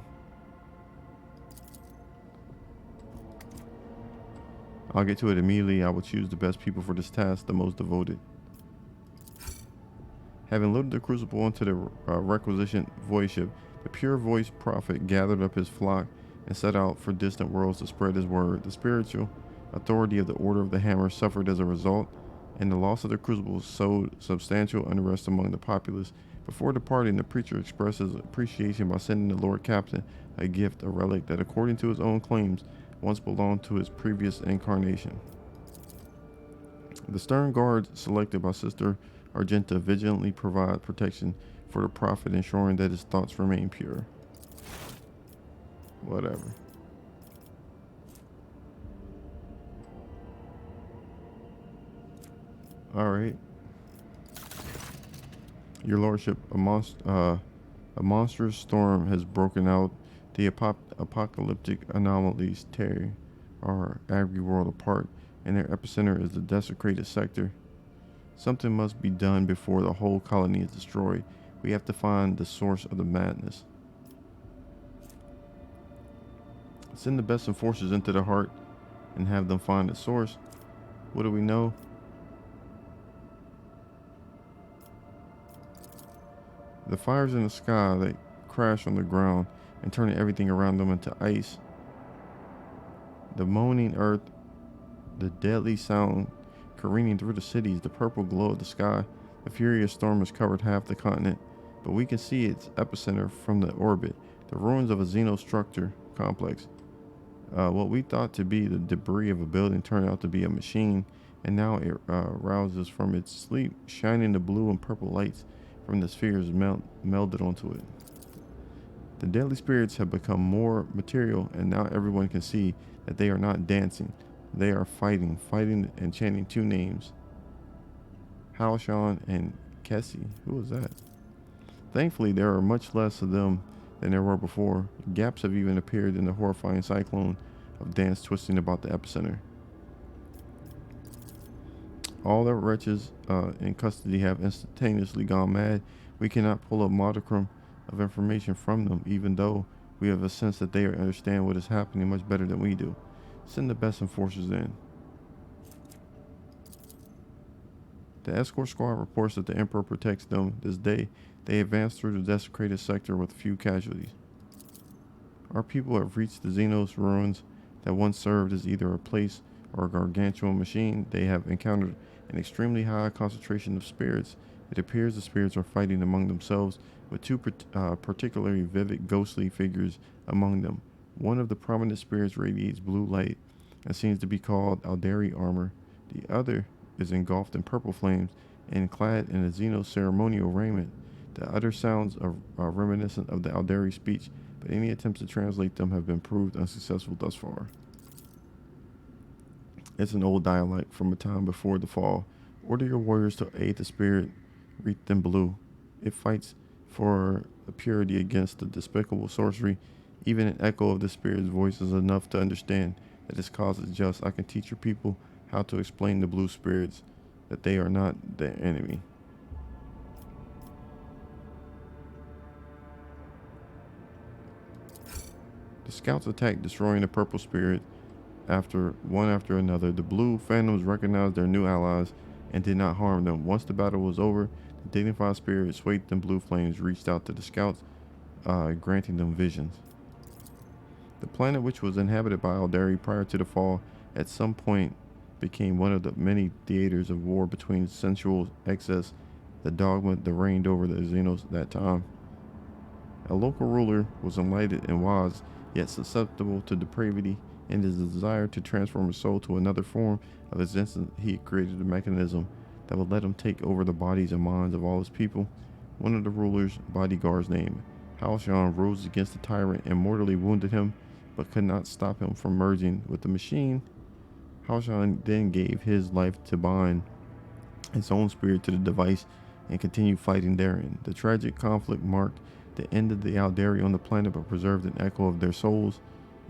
I'll get to it immediately. I will choose the best people for this task, the most devoted. Having loaded the crucible into the requisitioned void ship, the pure voice prophet gathered up his flock and set out for distant worlds to spread his word. The spiritual authority of the Order of the Hammer suffered as a result, and the loss of the crucible sowed substantial unrest among the populace. Before departing, the preacher expressed his appreciation by sending the Lord Captain a gift, a relic that, according to his own claims, once belonged to his previous incarnation. The stern guards selected by Sister Argenta vigilantly provide protection for the prophet, ensuring that his thoughts remain pure. Whatever. Alright. Your Lordship, a monstrous storm has broken out. The apocalyptic anomalies tear our agri-world apart, and their epicenter is the desecrated sector. Something must be done before the whole colony is destroyed. We have to find the source of the madness. Send the best enforcers into the heart and have them find its source. What do we know? The fires in the sky that crash on the ground and turning everything around them into ice. The moaning earth, the deadly sound careening through the cities, the purple glow of the sky. The furious storm has covered half the continent, but we can see its epicenter from the orbit, the ruins of a xenostructure complex. What we thought to be the debris of a building turned out to be a machine, and now it rouses from its sleep, shining the blue and purple lights from the spheres melded onto it. The deadly spirits have become more material, and now everyone can see that they are not dancing. They are fighting and chanting two names. Halshan and Kessie. Who was that? Thankfully, there are much less of them than there were before. Gaps have even appeared in the horrifying cyclone of dance twisting about the epicenter. All the wretches in custody have instantaneously gone mad. We cannot pull a modicum of information from them, even though we have a sense that they understand what is happening much better than we do. Send the best enforcers in. The escort squad reports that the Emperor protects them this day. They advance through the desecrated sector with few casualties. Our people have reached the Xenos ruins that once served as either a place or a gargantuan machine. They have encountered an extremely high concentration of spirits. It appears the spirits are fighting among themselves, with two particularly vivid ghostly figures among them. One of the prominent spirits radiates blue light and seems to be called Aldari armor. The other is engulfed in purple flames and clad in a Xeno ceremonial raiment. The other sounds are reminiscent of the Aldari speech, but any attempts to translate them have been proved unsuccessful thus far. It's an old dialect from a time before the fall. Order your warriors to aid the spirit wreathed in blue. It fights for the purity against the despicable sorcery. Even an echo of the spirit's voice is enough to understand that its cause is just. I can teach your people how to explain the blue spirits, that they are not the enemy. The scouts attacked, destroying the purple spirit one after another. The blue phantoms recognized their new allies and did not harm them. Once the battle was over, the dignified spirit swathed in blue flames reached out to the scouts, granting them visions. The planet, which was inhabited by Aldari prior to the fall, at some point became one of the many theaters of war between sensual excess, the dogma that reigned over the Xenos that time. A local ruler was enlightened and wise, yet susceptible to depravity. In his desire to transform his soul to another form of existence, he created a mechanism that would let him take over the bodies and minds of all his people. One of the ruler's bodyguards, named Halshan, rose against the tyrant and mortally wounded him, but could not stop him from merging with the machine. Halshan then gave his life to bind his own spirit to the device and continue fighting therein. The tragic conflict marked the end of the Aldari on the planet, but preserved an echo of their souls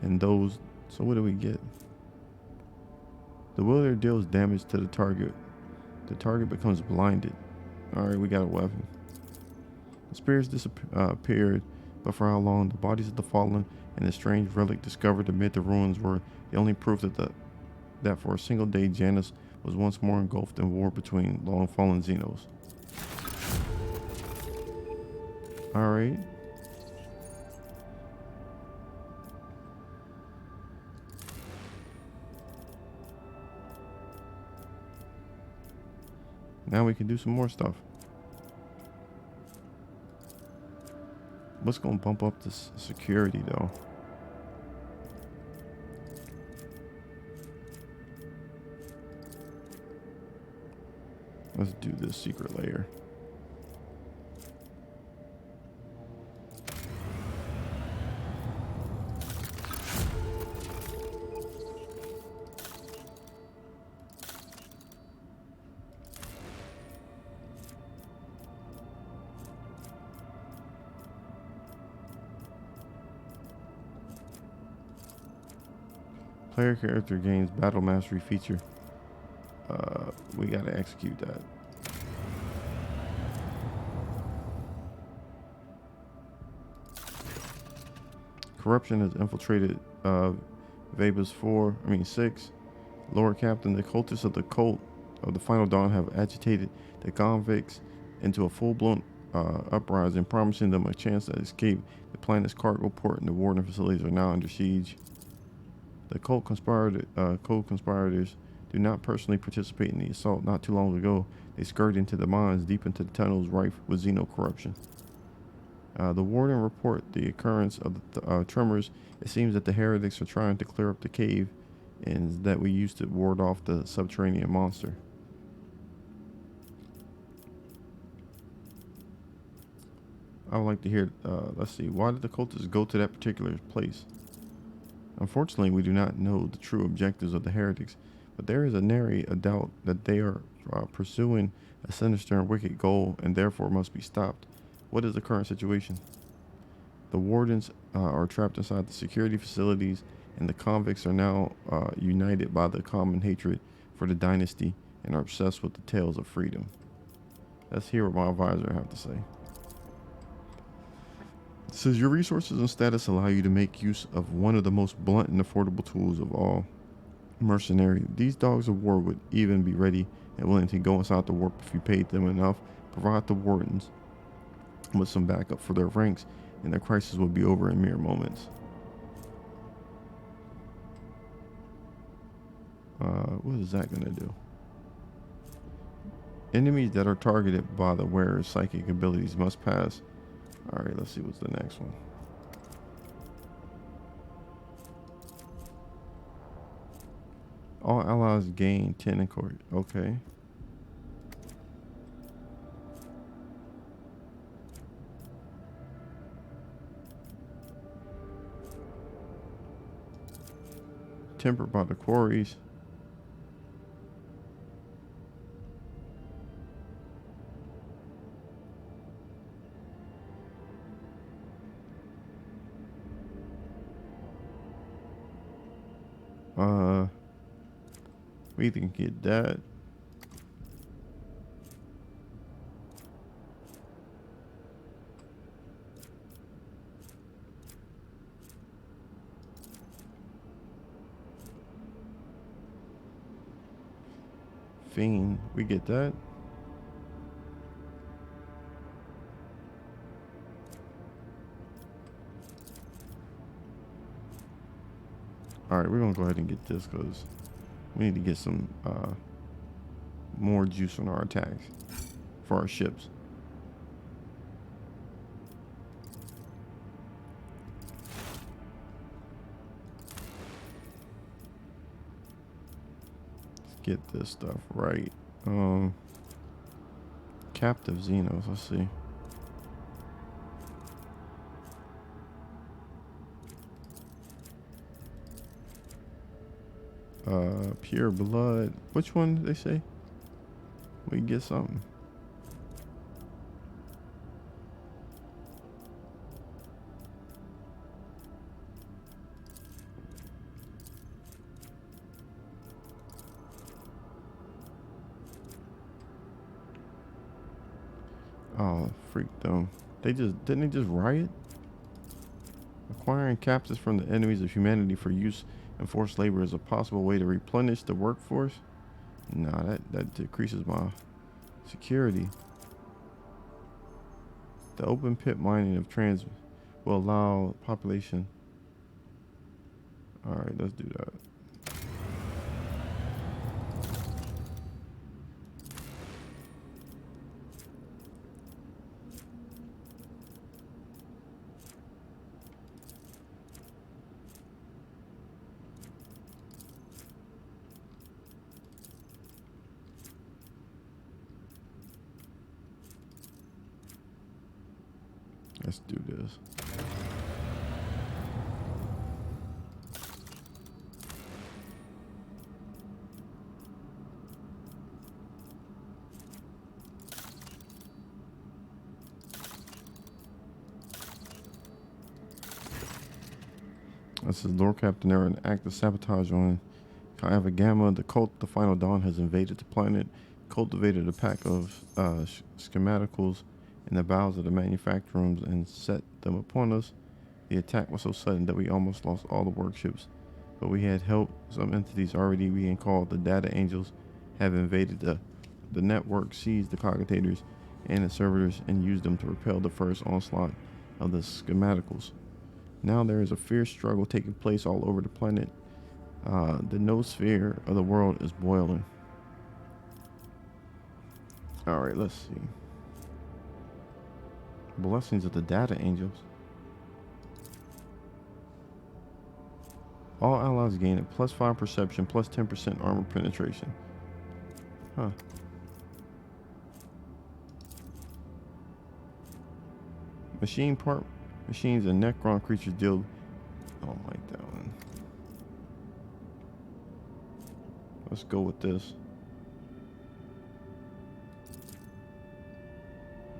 and those. So what do we get? The wielder deals damage to the target. The target becomes blinded. Alright, we got a weapon. The spirits disappeared, but for how long? The bodies of the fallen and the strange relic discovered amid the ruins were the only proof that for a single day Janus was once more engulfed in war between long fallen Xenos. Alright. Now we can do some more stuff. What's gonna bump up this security though? Let's do this secret layer. Player character gains battle mastery feature. We gotta execute that. Corruption has infiltrated Vebas 6. Lord Captain, the cultists of the cult of the Final Dawn have agitated the convicts into a full-blown uprising, promising them a chance to escape. The planet's cargo port and the warden facilities are now under siege. The co-conspirators do not personally participate in the assault. Not too long ago, they skirted into the mines deep into the tunnels rife with xeno corruption. The warden report the occurrence of the tremors. It seems that the heretics are trying to clear up the cave and that we used to ward off the subterranean monster. I would like to hear, let's see, why did the cultists go to that particular place? Unfortunately, we do not know the true objectives of the heretics, but there is a nary a doubt that they are pursuing a sinister and wicked goal and therefore must be stopped. What is the current situation? The wardens are trapped inside the security facilities, and the convicts are now united by the common hatred for the dynasty and are obsessed with the tales of freedom. Let's hear what my advisor have to say. It says your resources and status allow you to make use of one of the most blunt and affordable tools of all, mercenary. These dogs of war would even be ready and willing to go inside the warp if you paid them enough. Provide the wardens with some backup for their ranks, and the crisis will be over in mere moments. What is that gonna do? Enemies that are targeted by the wearer's psychic abilities must pass. Alright, let's see what's the next one. All allies gain 10 in court. Okay. Tempered by the quarries. We can get that. Fiend, we get that. Alright, we're gonna go ahead and get this because we need to get some more juice on our attacks for our ships. Let's get this stuff right. Captive Xenos, let's see. Pure blood. Which one did they say? We can get something. Oh, freak them. Didn't they just riot? Acquiring captives from the enemies of humanity for use in forced labor is a possible way to replenish the workforce. Nah, that decreases my security. The open pit mining of trans will allow population. All right, let's do that. Let's do this. This is Lord Captain Era, an act of sabotage on Kaiva Gamma. The cult, the Final Dawn, has invaded the planet, cultivated a pack of schematicals in the bowels of the manufacturing rooms, and set them upon us. The attack was so sudden that we almost lost all the workships, but we had help. Some entities already being called the Data Angels have invaded the network, seized the cogitators and the servitors, and used them to repel the first onslaught of the schematicals. Now there is a fierce struggle taking place all over the planet. The noosphere of the world is boiling. All right, let's see. Blessings of the Data Angels. All allies gain a +5 perception, +10% armor penetration. Huh. Machines and Necron creatures deal. I don't like that one. Let's go with this.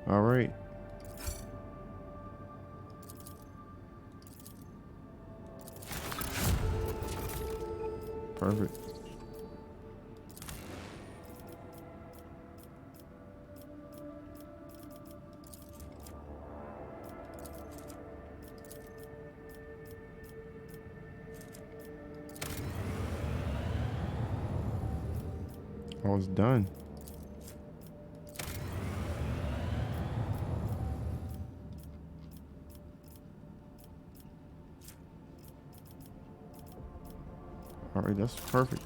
All right. Perfect. All is done. All right, that's perfect.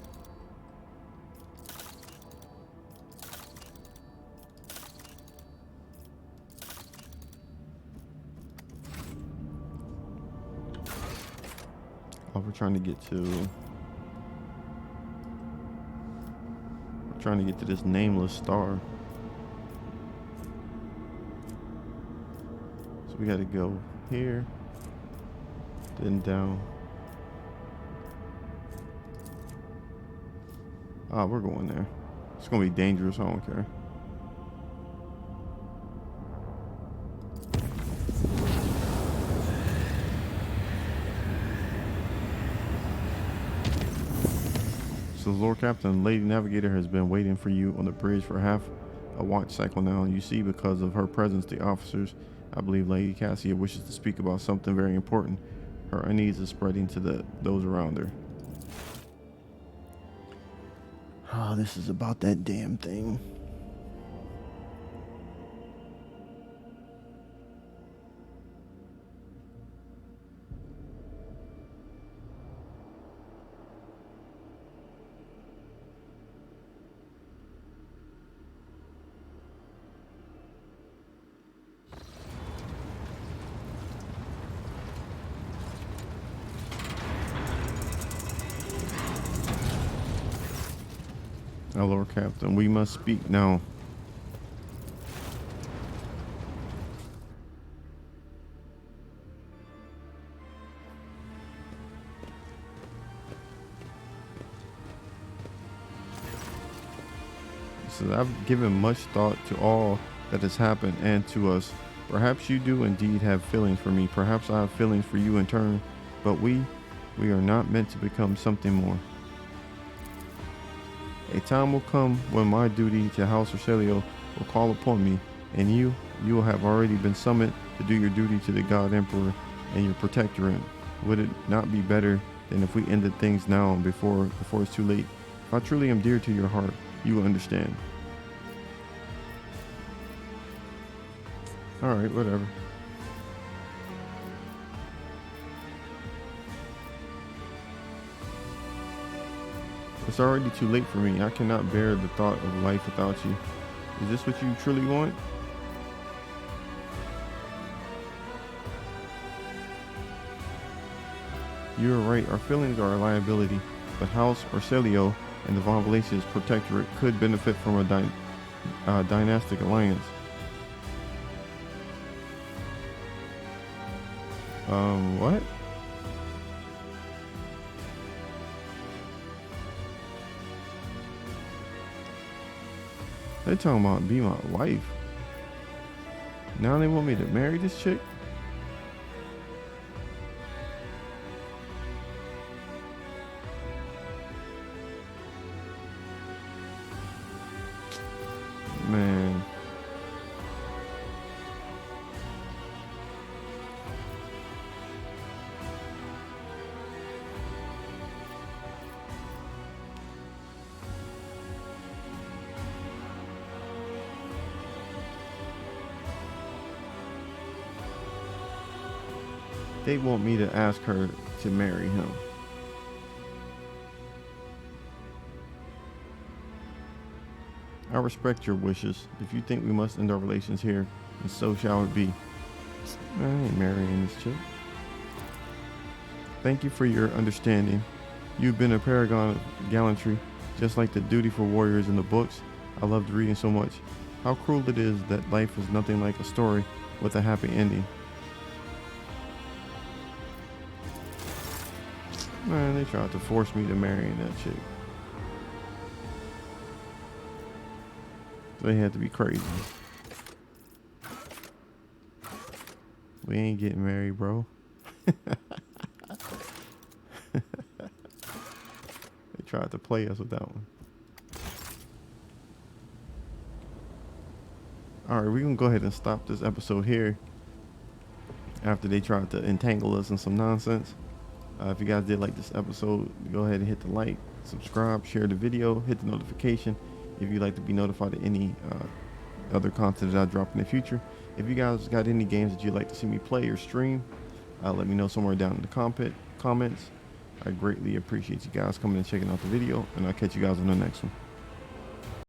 All we're trying to get to. Trying to get to this nameless star. So we got to go here, then down. Ah, we're going there. It's gonna be dangerous. I don't care. So the Lord Captain, Lady Navigator, has been waiting for you on the bridge for half a watch cycle now. You see, because of her presence, the officers, I believe Lady Cassia wishes to speak about something very important. Her unease is spreading to those around her. Oh, this is about that damn thing. Our Lord Captain, we must speak now. He says, I've given much thought to all that has happened and to us. Perhaps you do indeed have feelings for me. Perhaps I have feelings for you in turn. But we are not meant to become something more. A time will come when my duty to House Rogelio will call upon me, and you You will have already been summoned to do your duty to the God Emperor and your protectorate. Would it not be better than if we ended things now before it's too late? If I truly am dear to your heart, you will understand. Alright, whatever. It's already too late for me. I cannot bear the thought of life without you. Is this what you truly want? You are right. Our feelings are a liability, but House Orcelio and the Von Valacia's protectorate could benefit from a dynastic alliance. What? They talking about be my wife. Now they want me to marry this chick? Man. They want me to ask her to marry him. I respect your wishes. If you think we must end our relations here, and so shall it be. I ain't marrying this chick. Thank you for your understanding. You've been a paragon of gallantry, just like the dutiful warriors in the books. I loved reading so much. How cruel it is that life is nothing like a story with a happy ending. Man, they tried to force me to marry that chick. They had to be crazy. We ain't getting married, bro. They tried to play us with that one. Alright, we're going to go ahead and stop this episode here. After they tried to entangle us in some nonsense. If you guys did like this episode, go ahead and hit the like, subscribe, share the video, hit the notification if you'd like to be notified of any other content that I drop in the future. If you guys got any games that you'd like to see me play or stream, let me know somewhere down in the comments. I greatly appreciate you guys coming and checking out the video, and I'll catch you guys on the next one.